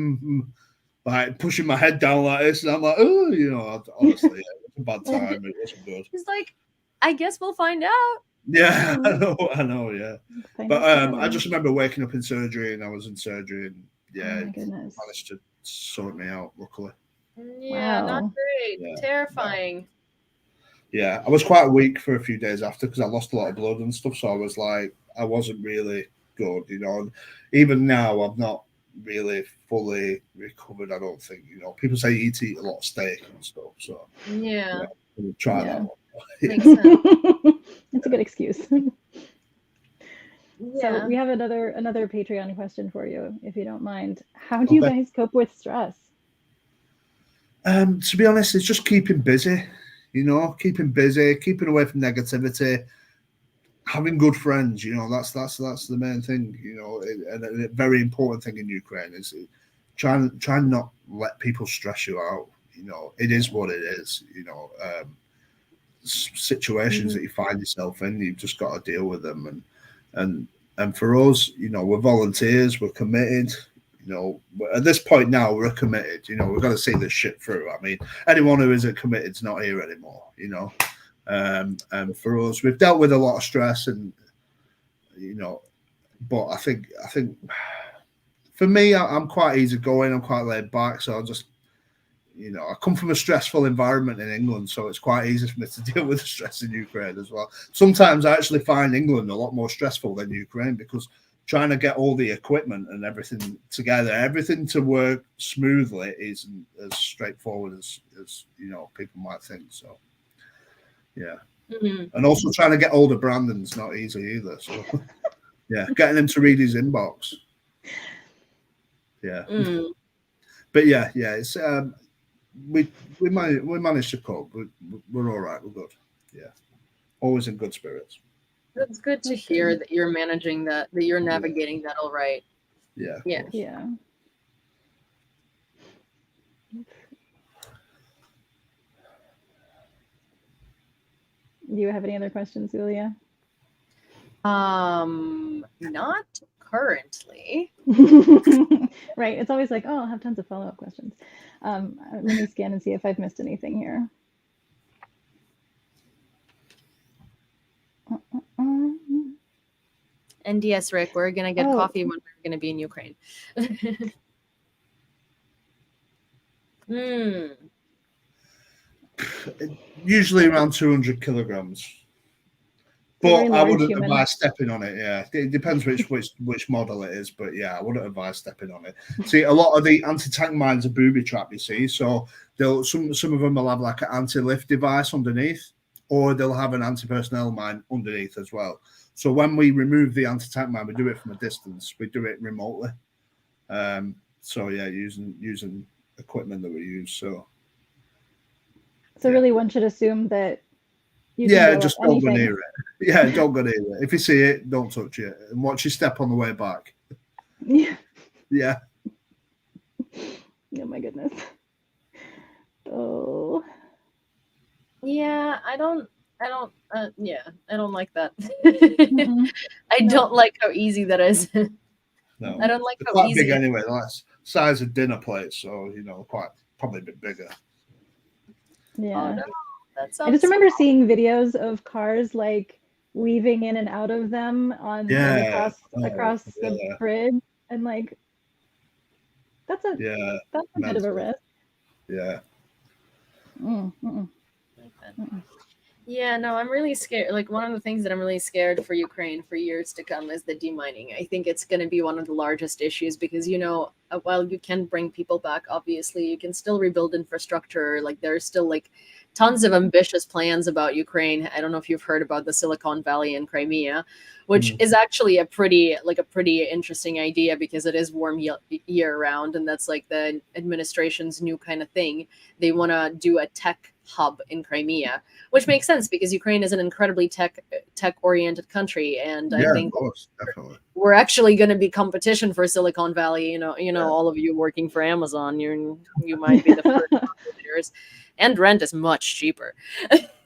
pushing my head down like this, and I'm like, oh, honestly, it was a bad time. It wasn't good. He's like, I guess we'll find out. Yeah, I know, yeah. But I just remember waking up in surgery, and I was in surgery, and managed to sort me out, luckily. Yeah, wow. Not great. Yeah. Terrifying. Yeah, I was quite weak for a few days after because I lost a lot of blood and stuff. So I was like, I wasn't really good, And even now, I'm not really fully recovered. I don't think, People say you eat a lot of steak and stuff. So yeah, try that one. Makes sense. It's a good excuse. Yeah. So we have another Patreon question for you, if you don't mind. How do you guys cope with stress? To be honest, it's just keeping busy. Keeping busy, keeping away from negativity, having good friends. That's the main thing. And a very important thing in Ukraine is try not let people stress you out. It is what it is. Situations that you find yourself in, you've just got to deal with them. And for us, we're volunteers, we're committed. At this point now, we're committed. We've got to see this shit through. I mean, anyone who isn't committed is not here anymore. And for us, we've dealt with a lot of stress, and but I think for me, I'm quite easygoing. I'm quite laid back, so I just, I come from a stressful environment in England, so it's quite easy for me to deal with the stress in Ukraine as well. Sometimes I actually find England a lot more stressful than Ukraine because trying to get all the equipment and everything together, everything to work smoothly isn't as straightforward as people might think. So, yeah. Mm-hmm. And also trying to get older Brandon's not easy either. So, yeah, getting him to read his inbox. Yeah. Mm. But yeah, it's we managed to cope. We're all right. We're good. Yeah. Always in good spirits. That's good to hear that you're managing that you're navigating that all right. Yeah. Yeah. Do you have any other questions, Yewleea? Not currently. Right. It's always like, I'll have tons of follow-up questions. Let me scan and see if I've missed anything here. NDS Rick, we're gonna get coffee when we're gonna be in Ukraine. Usually around 200 kilograms. But I wouldn't advise stepping on it. Yeah, it depends which model it is. But yeah, I wouldn't advise stepping on it. See, a lot of the anti-tank mines are booby trap. You see, so some of them will have like an anti-lift device underneath, or they'll have an anti-personnel mine underneath as well. So when we remove the anti-tank mine, we do it from a distance. We do it remotely. So yeah, using equipment that we use. So really, one should assume that. Just don't go near it. Yeah, don't go near it. If you see it, don't touch it, and watch your step on the way back. Yeah. Yeah. Oh my goodness. Oh. Yeah, I don't like that. Mm-hmm. I don't like how easy that is. No. I don't like it's how quite easy. Big anyway. That's size of dinner plates, so probably a bit bigger. Yeah. Oh, no. I just remember seeing videos of cars like weaving in and out of them on across the bridge, and like That's a bit of a risk. Yeah. Yeah, no, I'm really scared. Like, one of the things that I'm really scared for Ukraine for years to come is the demining. I think it's going to be one of the largest issues because, while you can bring people back, obviously, you can still rebuild infrastructure. Like, there's still like tons of ambitious plans about Ukraine. I don't know if you've heard about the Silicon Valley in Crimea, which is actually a pretty interesting idea because it is warm year round, and that's like the administration's new kind of thing. They want to do a tech hub in Crimea, which makes sense because Ukraine is an incredibly tech oriented country, and I think of course, definitely. we're actually going to be competition for Silicon Valley. All of you working for Amazon, you might be the first competitors, and rent is much cheaper.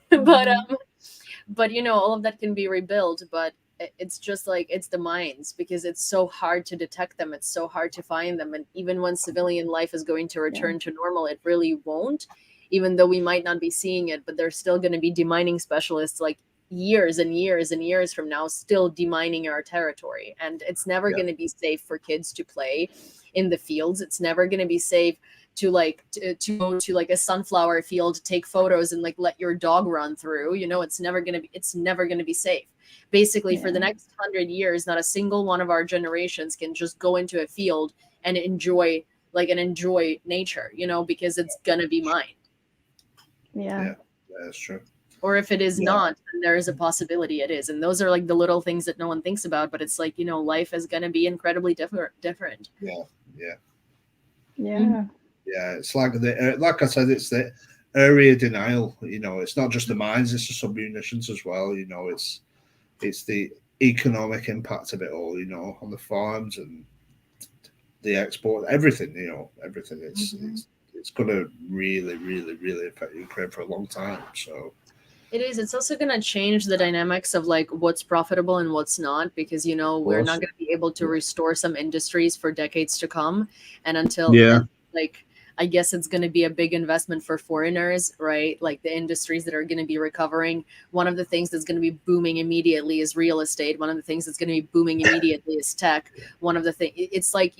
But all of that can be rebuilt, but it's just like it's the mines because it's so hard to detect them, it's so hard to find them, and even when civilian life is going to return to normal, it really won't. Even though we might not be seeing it, but there's still going to be demining specialists like years and years and years from now still demining our territory. And it's never going to be safe for kids to play in the fields. It's never going to be safe to go to like a sunflower field, take photos and like let your dog run through. It's never going to be safe. Basically, for the next 100 years, not a single one of our generations can just go into a field and enjoy nature, because it's going to be mine. Yeah, that's true. Or if it is not, then there is a possibility it is. And those are like the little things that no one thinks about, but it's like, life is going to be incredibly different. Yeah. It's like like I said, it's the area denial. It's not just the mines, it's the submunitions as well. It's the economic impact of it all, on the farms and the export, everything, everything. It's going to really, really, really affect Ukraine for a long time. So it is. It's also going to change the dynamics of like what's profitable and what's not, because we're not going to be able to restore some industries for decades to come, and until I guess it's going to be a big investment for foreigners, right? Like the industries that are going to be recovering. One of the things that's going to be booming immediately is real estate. One of the things that's going to be booming immediately is tech. One of the things, it's like,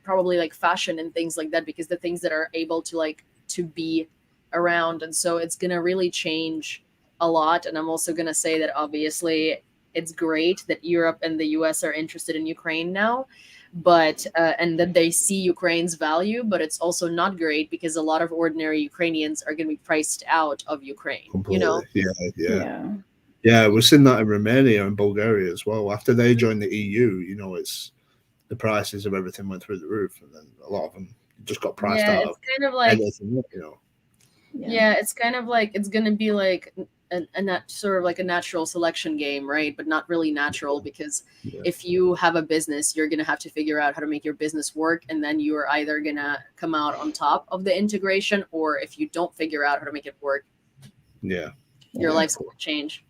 probably like fashion and things like that, because the things that are able to be around. And so it's going to really change a lot. And I'm also going to say that obviously it's great that Europe and the US are interested in Ukraine now, but and that they see Ukraine's value, but it's also not great because a lot of ordinary Ukrainians are going to be priced out of Ukraine. Completely. Yeah, we're seeing that in Romania and Bulgaria as well. After they joined the EU, it's the prices of everything went through the roof, and then a lot of them just got priced out. It's kind of like it's kind of like it's going to be like a sort of like a natural selection game, right? But not really natural, because if you have a business, you're going to have to figure out how to make your business work, and then you are either going to come out on top of the integration, or if you don't figure out how to make it work, your life's going to change.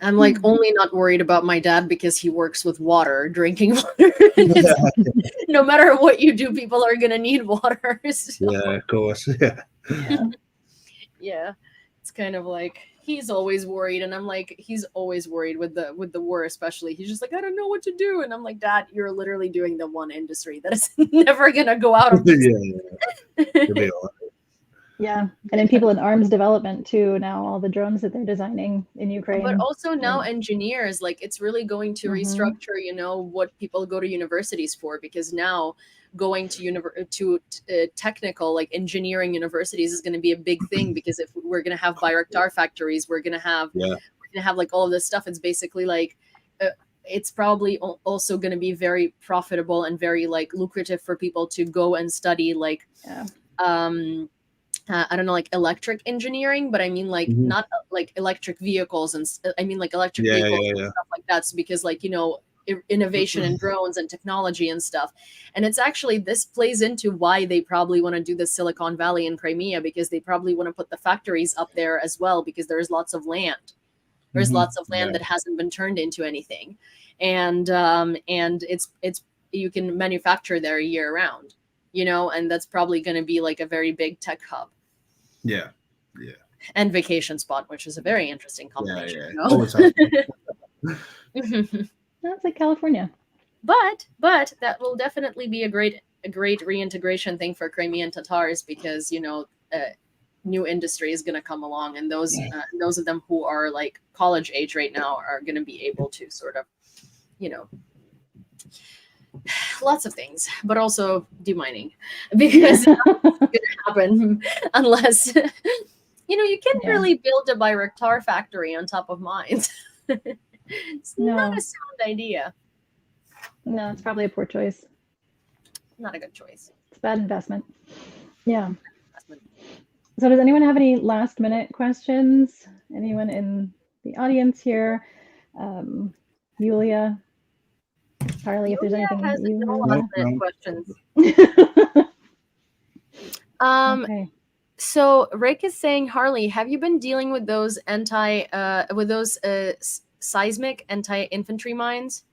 I'm like only not worried about my dad because he works with water, drinking water. No matter what you do, people are going to need water. So. Yeah, of course. Yeah. It's kind of like he's always worried, and I'm like, he's always worried with the war, especially. He's just like, I don't know what to do, and I'm like, Dad, you're literally doing the one industry that is never going to go out of business. Yeah, and then people in arms development too. Now all the drones that they're designing in Ukraine, but also now engineers, like it's really going to restructure, what people go to universities for, because now going to technical like engineering universities is going to be a big thing, because if we're going to have Bayraktar factories, we're going to have like all of this stuff. It's basically like it's probably also going to be very profitable and very like lucrative for people to go and study like I don't know, like electric engineering, but I mean like not like electric vehicles, and I mean like electric vehicles and stuff like that. So because like, innovation in drones and technology and stuff. And it's actually, this plays into why they probably want to do the Silicon Valley in Crimea, because they probably want to put the factories up there as well, because there's lots of land. There's lots of land that hasn't been turned into anything. And it's you can manufacture there year round, and that's probably going to be like a very big tech hub. Yeah. And vacation spot, which is a very interesting combination. That's like California. But that will definitely be a great reintegration thing for Crimean Tatars, because new industry is going to come along, and those of them who are like college age right now are going to be able to sort of, lots of things, but also demining, because it's going to happen unless you can't really build a Bayraktar factory on top of mines. It's not a sound idea. No, it's probably a poor choice. Not a good choice. It's a bad investment. Yeah. So does anyone have any last minute questions? Anyone in the audience here? Yewleea, Harley, if there's anything has you no want. last minute questions. Okay. So Rick is saying, Harley, have you been dealing with those seismic anti-infantry mines?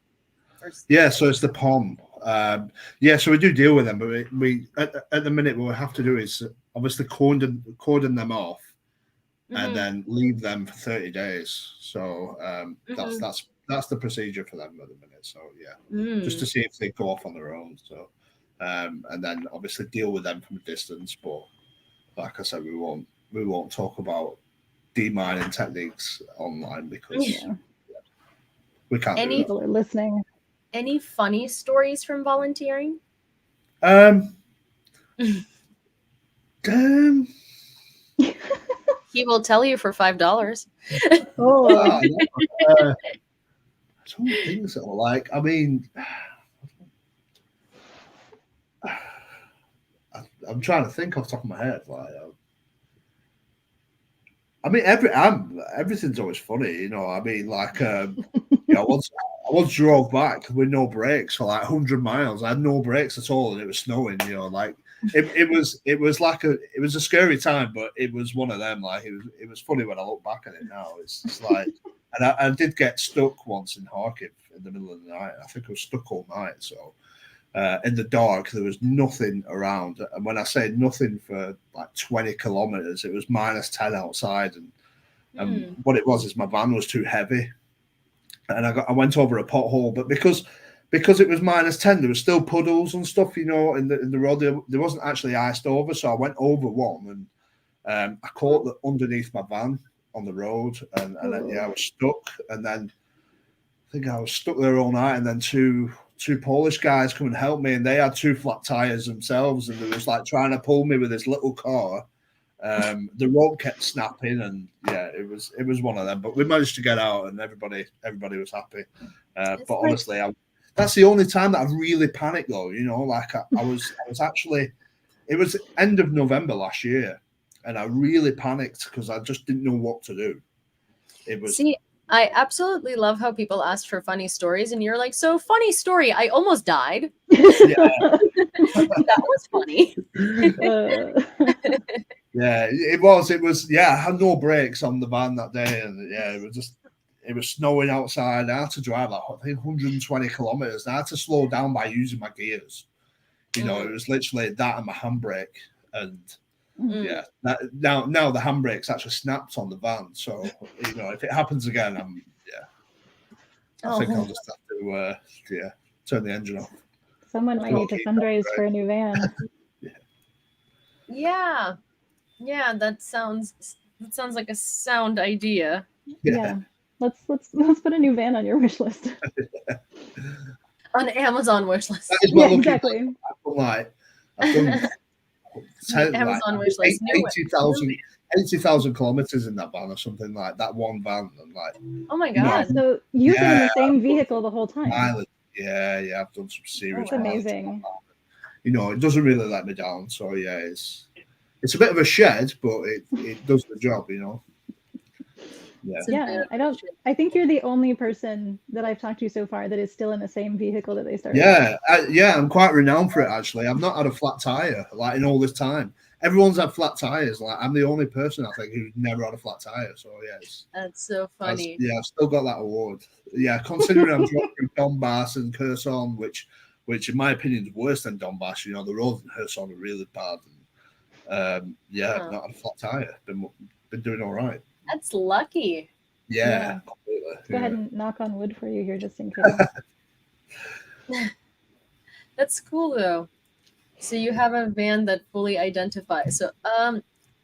Yeah, so it's the POM. So we do deal with them, but we at the minute what we have to do is obviously cordon them off, and then leave them for 30 days. So that's the procedure for them at the minute. So just to see if they go off on their own. So and then obviously deal with them from a distance. But like I said, we won't talk about demining techniques online because we can't. Any people are listening. Any funny stories from volunteering? He will tell you for $5. Oh, some things that are like, I mean, I'm trying to think off the top of my head. Like, I mean, everything's always funny, I mean, like, I once drove back with no brakes for like 100 miles. I had no brakes at all, and it was snowing. Like it was a scary time, but it was one of them. Like it was funny when I look back at it now. It's just like, and I did get stuck once in Kharkiv in the middle of the night. I think I was stuck all night. So in the dark, there was nothing around, and when I say nothing for like 20 kilometers, it was -10 outside, and what it was is my van was too heavy. And I went over a pothole, but because it was -10, there was still puddles and stuff, in the road. There wasn't actually iced over, so I went over one, and I caught underneath my van on the road, and then, I was stuck. And then I think I was stuck there all night, and then two Polish guys come and help me, and they had 2 flat tires themselves, and they was like trying to pull me with this little car. The rope kept snapping, and it was one of them. But we managed to get out, and everybody was happy. But honestly, that's the only time that I've really panicked, though. Like I was actually, it was end of November last year, and I really panicked because I just didn't know what to do. It was. See, I absolutely love how people ask for funny stories, and you're like, so funny story. I almost died. That was funny. Yeah, it was. I had no brakes on the van that day, and it was snowing outside. I had to drive like 120 kilometers. I had to slow down by using my gears. It was literally that and my handbrake, and now the handbrake's actually snapped on the van. So if it happens again, I think I'll just have to turn the engine off. Someone might need to fundraise for a new van. Yeah, that sounds like a sound idea. Yeah. Let's put a new van on your wish list. On Amazon wish list. Exactly. I've done Amazon wish list. 80,000 kilometers in that van or something, like that one van. And like, oh my god! So you've been in the same vehicle the whole time. I've done some serious. That's amazing. It doesn't really let me down. So it's a bit of a shed, but it does the job. I think you're the only person that I've talked to so far that is still in the same vehicle that they started. I'm quite renowned for it, actually. I've not had a flat tire like in all this time. Everyone's had flat tires. Like I'm the only person I think who's never had a flat tire. So that's so funny. I've still got that award. Considering I'm dropping Donbass and Kherson, which in my opinion is worse than Donbass. The roads in Kherson are really bad. And, I've not had a flat tire. Been doing all right. That's lucky. Yeah. Completely. Go ahead and knock on wood for you here, just in case. That's cool though. So you have a van that fully identifies. So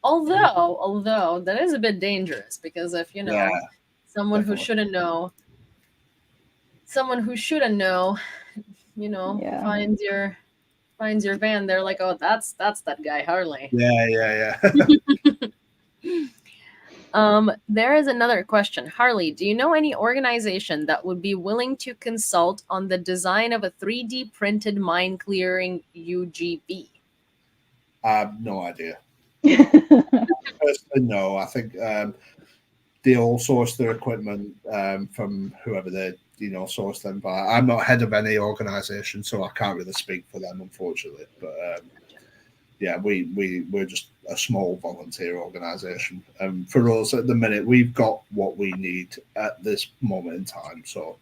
although that is a bit dangerous, because if Yeah, someone who definitely. shouldn't know, Yeah. finds your van, they're like, oh, that's that guy Harley. Yeah. There is another question. Harley, do you know any organization that would be willing to consult on the design of a 3D printed mine clearing UGV? I have no idea. Personally, no. I think they all source their equipment from whoever they source them by. I'm not head of any organisation, so I can't really speak for them, unfortunately. But yeah, we're just a small volunteer organisation. For us, at the minute, we've got what we need at this moment in time. So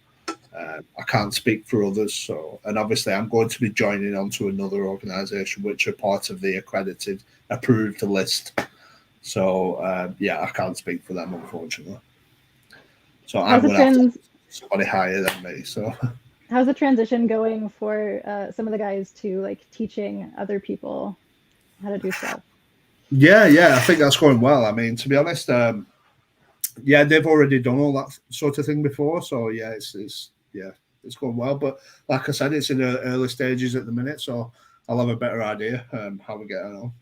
I can't speak for others. So, and obviously, I'm going to be joining onto another organisation, which are part of the accredited, approved list. So yeah, I can't speak for them, unfortunately. So I'm going to have to somebody higher than me. So how's the transition going for some of the guys to like teaching other people how to do stuff? Yeah, I think that's going well. I mean, to be honest, yeah, they've already done all that sort of thing before. So yeah, it's going well. But like I said, it's in the early stages at the minute. So I'll have a better idea how we get on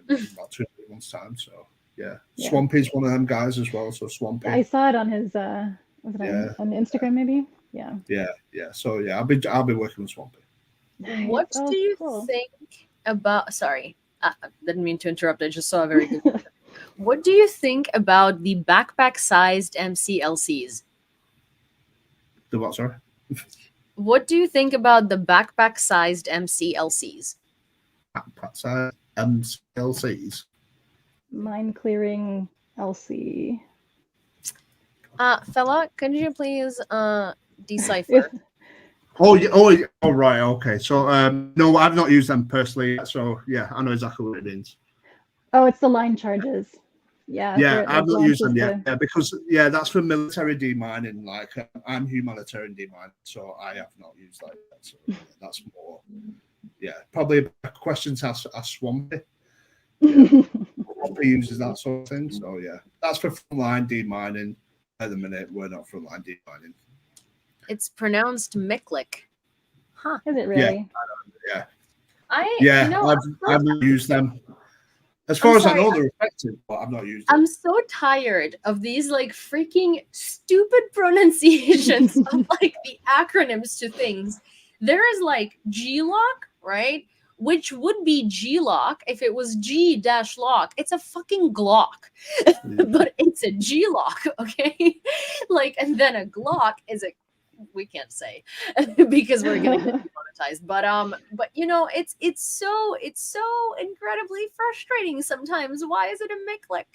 in about 2 months' time. So yeah, Swampy's one of them guys as well. So Swampy, I saw it on his on Instagram, maybe. Yeah. So yeah, I'll be working with Swampy. Nice. What do you think about? Sorry, I didn't mean to interrupt. I just saw a very good. What do you think about the backpack-sized MCLCs? The what, sorry? What do you think about the backpack-sized MCLCs? Backpack-sized MCLCs? Mine clearing LC. Fella, could you please decipher? Oh, right, okay. So no, I've not used them personally yet, so yeah, I know exactly what it means. Oh, it's the line charges. Yeah, I've not used them yet. Yeah, because that's for military demining. Like I'm humanitarian demining, so I have not used that yet. So that's more, probably a question to ask Swampy. Swampy uses that sort of thing. So yeah, that's for frontline demining. At the minute, we're not frontline demining. It's pronounced Miklik. Huh? Is it really? Yeah. I've not used them. As far as I know, they're effective, but I've not used them. I'm so tired of these like freaking stupid pronunciations of like the acronyms to things. There is like G-lock, right? Which would be G-lock if it was G-lock. It's a fucking Glock, but it's a G-lock, okay? Like, and then a Glock is we can't say because we're gonna get demonetized. But it's so incredibly frustrating sometimes. Why is it a Miklik?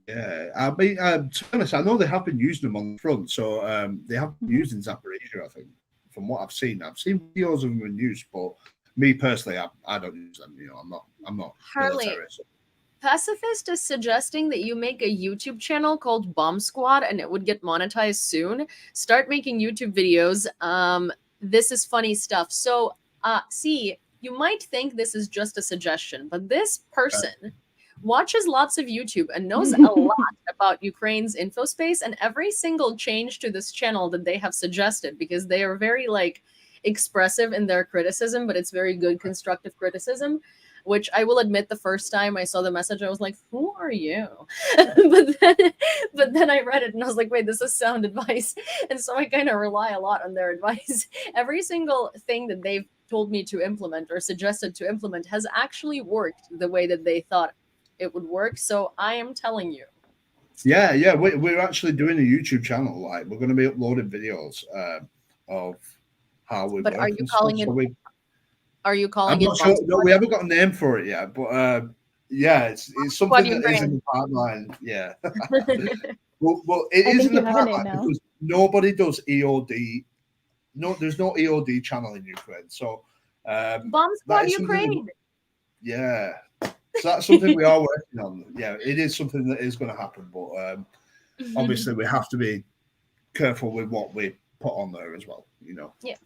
Yeah, I mean, to be honest, I know they have been using them on the front, so they have been used in Zaporizhia, I think, from what I've seen. I've seen videos of them in use, but me personally, I don't use them. I'm not Harley. military, so. Pacifist is suggesting that you make a YouTube channel called Bomb Squad and it would get monetized soon. Start making YouTube videos. This is funny stuff. So, see, you might think this is just a suggestion, but this person watches lots of YouTube and knows a lot about Ukraine's infospace, and every single change to this channel that they have suggested, because they are very like expressive in their criticism, but it's very good constructive criticism. Which I will admit, the first time I saw the message, I was like, who are you? but then I read it and I was like, wait, this is sound advice. And so I kind of rely a lot on their advice. Every single thing that they've told me to implement or suggested to implement has actually worked the way that they thought it would work. So I am telling you. Yeah. We're actually doing a YouTube channel. Like, we're going to be uploading videos of how we. But are you calling it? Are you calling it? I'm not sure. No, we haven't got a name for it yet, but it's something that is in the pipeline. Yeah. well, it is in the pipeline because nobody does EOD. No, there's no EOD channel in Ukraine. So Bomb Squad Ukraine. Yeah. So that's something we are working on. Yeah, it is something that is going to happen, but obviously we have to be careful with what we put on there as well. Yeah.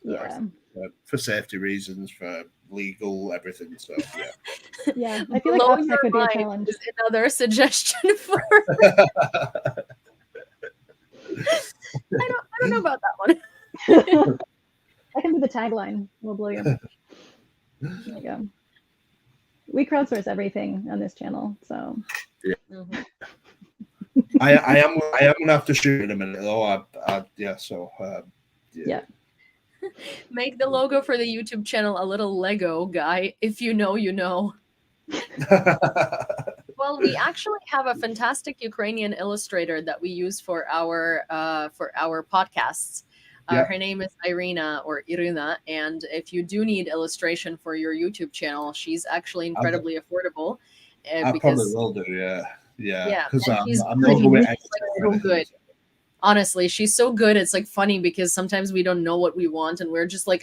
For safety reasons, for legal everything. So Yeah, I feel like Blow OPSEC your would be a mind challenge. is another suggestion for. I don't know about that one. That can be the tagline. We'll blow your mind. There you go. We crowdsource everything on this channel, so. Mhm. I am gonna have to shoot in a minute though. Yeah. Make the logo for the YouTube channel a little Lego guy. If you know, you know. Well, we actually have a fantastic Ukrainian illustrator that we use for our podcasts. Her name is Irina, and if you do need illustration for your YouTube channel, she's actually incredibly affordable. I probably will do, yeah. Because I'm not really so good. Honestly, she's so good. It's like funny because sometimes we don't know what we want, and we're just like,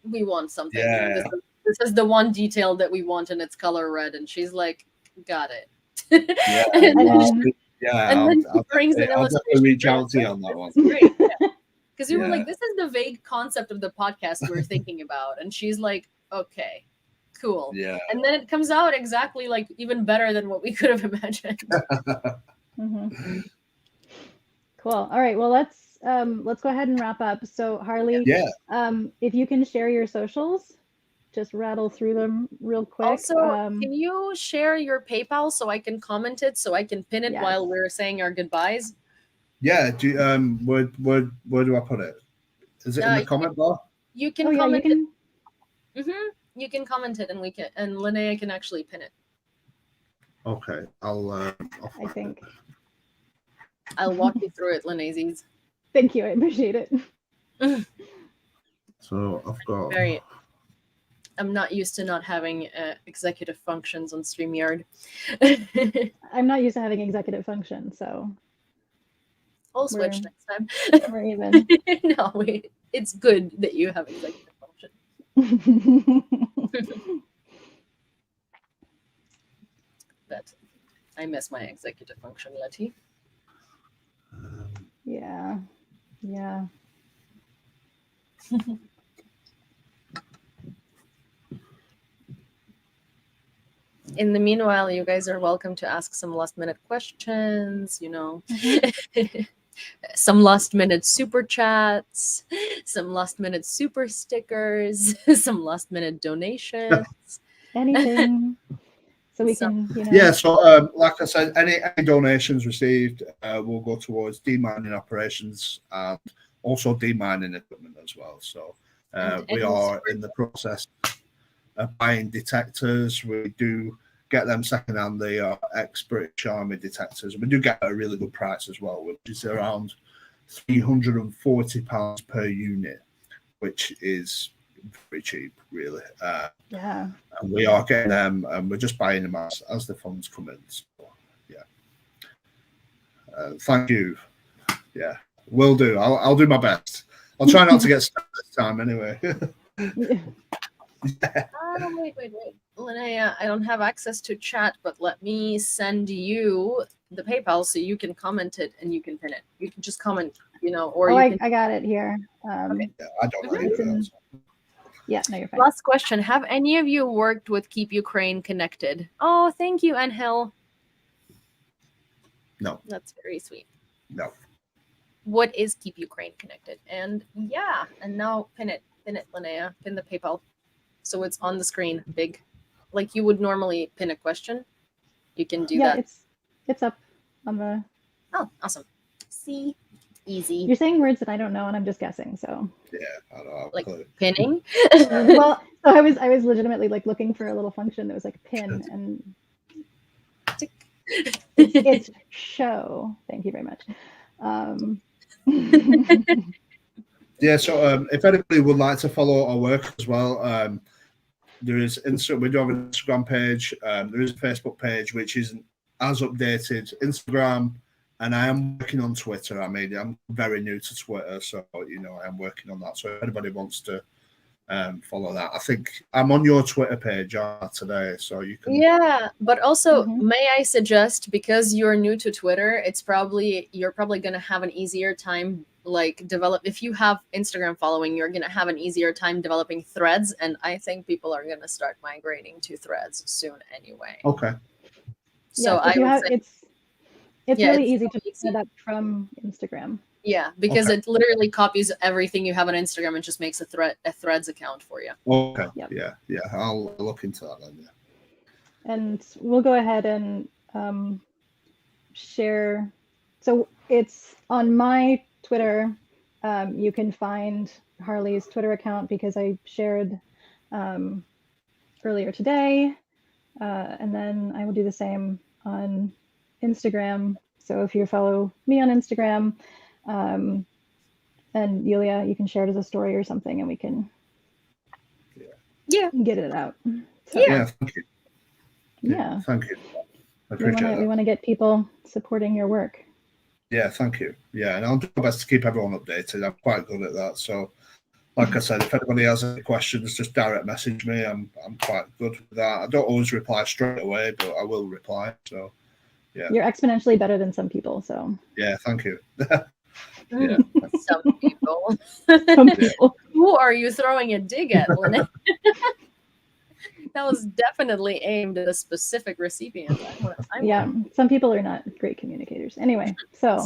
we want something. Yeah. This is the one detail that we want, and it's color red. And she's like, got it. Yeah. and then she brings an I'll illustration. reach out to you on that one. Great. Because we were like, this is the vague concept of the podcast we were thinking about. And she's like, okay, cool. Yeah. And then it comes out exactly like even better than what we could have imagined. Mm-hmm. Cool. All right. Well, let's go ahead and wrap up. So Harley, if you can share your socials, just rattle through them real quick. Also, can you share your PayPal so I can comment it, so I can pin it while we're saying our goodbyes? Yeah. Where do I put it? Is it in the comment bar? You can comment it. You can comment it, and Linnea can actually pin it. Okay. I think. I'll walk you through it, Linnea's. Thank you. I appreciate it. So I've got. I'm not used to not having executive functions on StreamYard. I'm not used to having executive functions, so. I'll switch next time. We're even. No, wait. It's good that you have executive function. But I miss my executive function, Letty. Yeah. In the meanwhile, you guys are welcome to ask some last-minute questions, some last-minute super chats, some last-minute super stickers, some last-minute donations. Anything. So we can, Yeah, so like I said, any donations received will go towards demining operations and also demining equipment as well. So we are in the process of buying detectors. We do get them secondhand. They are ex-British Army detectors. We do get a really good price as well, which is around £340 per unit, which is very cheap, really. Yeah. And we are getting them, and we're just buying them as the funds come in. So, thank you. Yeah, will do. I'll do my best. I'll try not to get stuck this time, anyway. Wait. Linnea, I don't have access to chat, but let me send you the PayPal so you can comment it and you can pin it. You can just comment, or I got it here. Okay. Yeah, I don't know. Yeah, no, you're fine. Last question. Have any of you worked with Keep Ukraine Connected? Oh, thank you, Angel. No. That's very sweet. No. What is Keep Ukraine Connected? And now pin it, Linnea. Pin the PayPal. So it's on the screen, big. Like you would normally pin a question. You can do that. Yeah, it's up on the... Oh, awesome. See? Easy. You're saying words that I don't know, and I'm just guessing, so... Yeah, I don't know. Like pinning? Well, so I was legitimately like looking for a little function that was like pin, and it's show. Thank you very much. Yeah, so if anybody would like to follow our work as well, there is we do have an Instagram page. There is a Facebook page which isn't as updated. Instagram, and I am working on Twitter. I'm very new to Twitter, so I am working on that. So if anybody wants to follow that, I think I'm on your Twitter page today, so you can. Yeah, but also may I suggest, because you're new to Twitter, you're probably going to have an easier time like develop, if you have Instagram following, you're going to have an easier time developing threads. And I think people are going to start migrating to threads soon anyway. Okay. So Yes, if you have, it's yeah, really it's easy so to set up from Instagram. Yeah, because Okay. it literally copies everything you have on Instagram and just makes a threads account for you. Okay. Yep. Yeah. I'll look into that then. Yeah. And we'll go ahead and share. So it's on my Twitter. You can find Harley's Twitter account because I shared earlier today. And then I will do the same on Instagram. So if you follow me on Instagram, and Yewleea, you can share it as a story or something, and we can get it out. So, yeah. Thank you. Yeah. Thank you. I appreciate that. We want to get people supporting your work. Yeah, thank you. Yeah, and I'll do my best to keep everyone updated. I'm quite good at that. So, like I said, if anybody has any questions, just direct message me. I'm quite good with that. I don't always reply straight away, but I will reply. So, yeah. You're exponentially better than some people. So. Yeah, thank you. Yeah. Some people. Some people. Who are you throwing a dig at, Linnea? That was definitely aimed at a specific recipient. Yeah, some people are not great communicators. Anyway, so.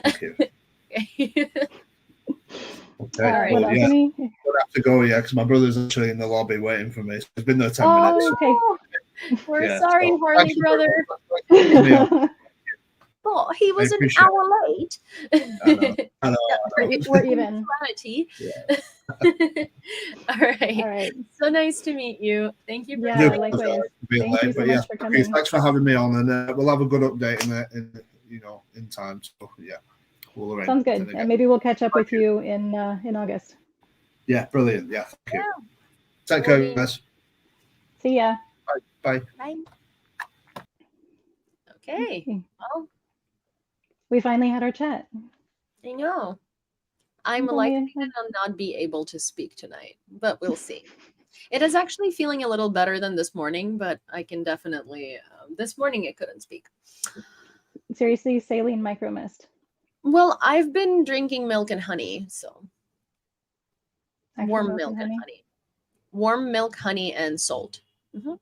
Thank you. Okay. Okay. What else? Any? I have to go, because my brother's actually in the lobby waiting for me. So he's been there 10 Oh, minutes. okay. We're sorry, so Harley brother. Oh, he was an hour late. I know. We're even. Yeah. All right. All right. So nice to meet you. Thank you for likewise. Thank you so much for coming. Thanks for having me on, and we'll have a good update in time. So yeah, we'll arrange. Sounds good. And maybe we'll catch up with you in August. Yeah, brilliant. Yeah, thank you. Take care, guys. See ya. Bye. Bye. Okay. Well, we finally had our chat. I know. I'm likely to not be able to speak tonight, but we'll see. It is actually feeling a little better than this morning, but I can definitely. This morning it couldn't speak. Seriously, saline micromist. Well, I've been drinking milk and honey, so warm milk and honey. Warm milk, honey, and salt. Mm-hmm.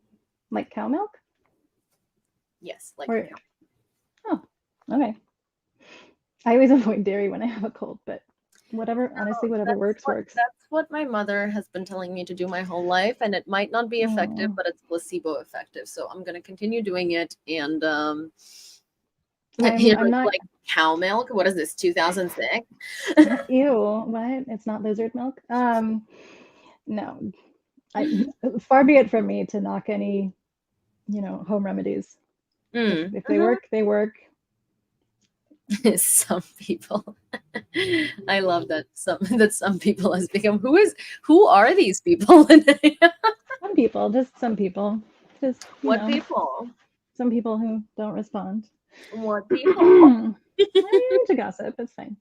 Like cow milk? Yes, like cow. Oh, okay. I always avoid dairy when I have a cold, but whatever, honestly, whatever works. That's what my mother has been telling me to do my whole life, and it might not be effective, but it's placebo effective. So I'm going to continue doing it. And I'm not like cow milk. What is this? 2006? Ew! What? It's not lizard milk. No. Far be it from me to knock any, home remedies. If they work, they work. Some people. I love that some people has become. Who are these people? Some people, just some people. Just what people? Some people who don't respond. What people? To gossip, it's fine.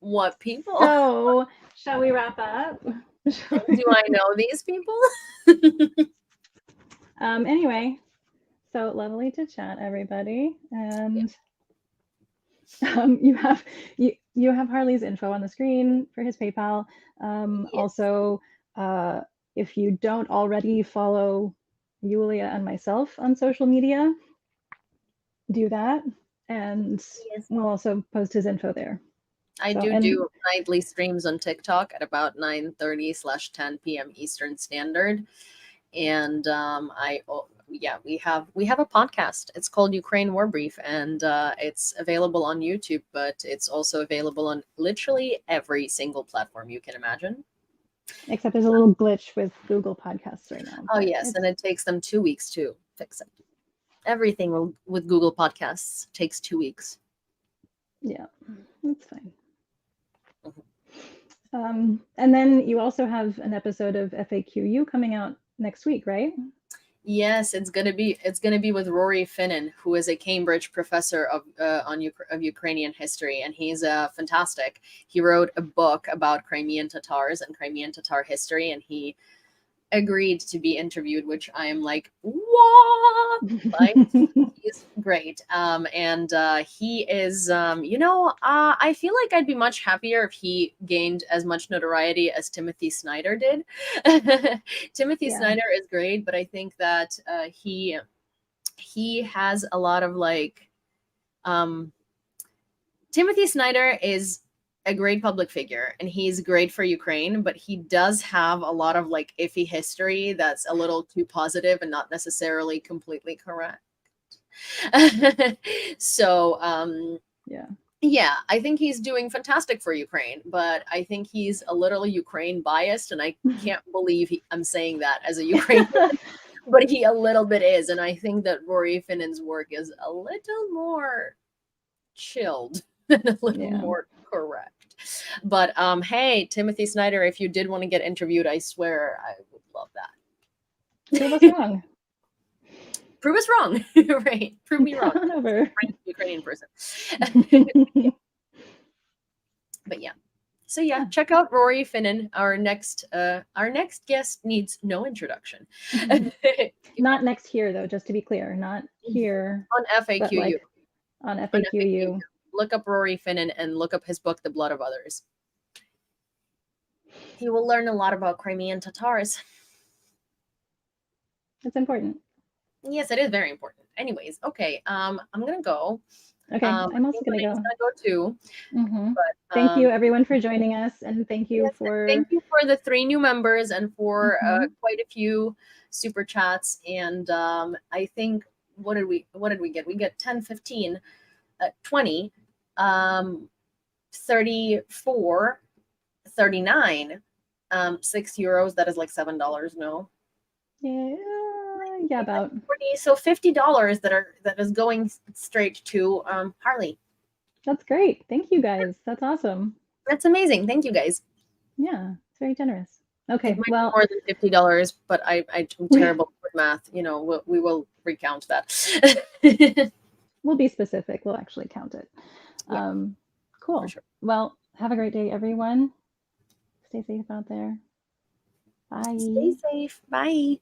What people? So, shall we wrap up? Do I know these people? Anyway, so lovely to chat, everybody, and you have Harley's info on the screen for his PayPal. Yes. Also, if you don't already follow Yewleea and myself on social media, do that, and we'll also post his info there. I do nightly streams on TikTok at about 9:30/10 p.m. Eastern Standard, and we have a podcast. It's called Ukraine War Brief, and it's available on YouTube, but it's also available on literally every single platform you can imagine. Except there's a little glitch with Google Podcasts right now. Oh yes, and it takes them 2 weeks to fix it. Everything with Google Podcasts takes 2 weeks. Yeah, that's fine. And then you also have an episode of FAQU coming out next week, right? Yes, it's gonna be with Rory Finnan, who is a Cambridge professor of Ukrainian history, and he's fantastic. He wrote a book about Crimean Tatars and Crimean Tatar history, and he agreed to be interviewed, which I am like, what? Like, he's great. And he is, I feel like I'd be much happier if he gained as much notoriety as Timothy Snyder did. Timothy Snyder is great, but I think that he has a lot of like, Timothy Snyder is a great public figure and he's great for Ukraine, but he does have a lot of like iffy history that's a little too positive and not necessarily completely correct. So yeah, I think he's doing fantastic for Ukraine, but I think he's a little Ukraine biased, and I can't believe I'm saying that as a Ukrainian, but he a little bit is, and I think that Rory Finnan's work is a little more chilled and a little more correct. But hey, Timothy Snyder, if you did want to get interviewed, I swear I would love that. Prove us wrong. Prove us wrong. Right. Prove me wrong. Over. Ukrainian person. But yeah. So yeah, check out Rory Finnan. Our next guest needs no introduction. Not next here though, just to be clear. Not here. On FAQU. Like on FAQU. Look up Rory Finnan and look up his book, The Blood of Others. You will learn a lot about Crimean Tatars. That's important. Yes, it is very important. Anyways, okay. I'm gonna go. Okay, I'm also gonna go. Too. Mm-hmm. But, thank you everyone for joining us, and thank you for the 3 new members and for quite a few super chats. And I think what did we get? We get 10, 15, 20, 34, 39, €6. That is like $7. No. Yeah, about 40, so $50 that is going straight to Harley. That's great. Thank you guys. That's awesome. That's amazing. Thank you guys. Yeah, it's very generous. Okay, well, more than $50, but I'm terrible with math. You know, we will recount that. We'll be specific. We'll actually count it. Yeah, cool. Sure. Well, have a great day, everyone. Stay safe out there. Bye. Stay safe. Bye.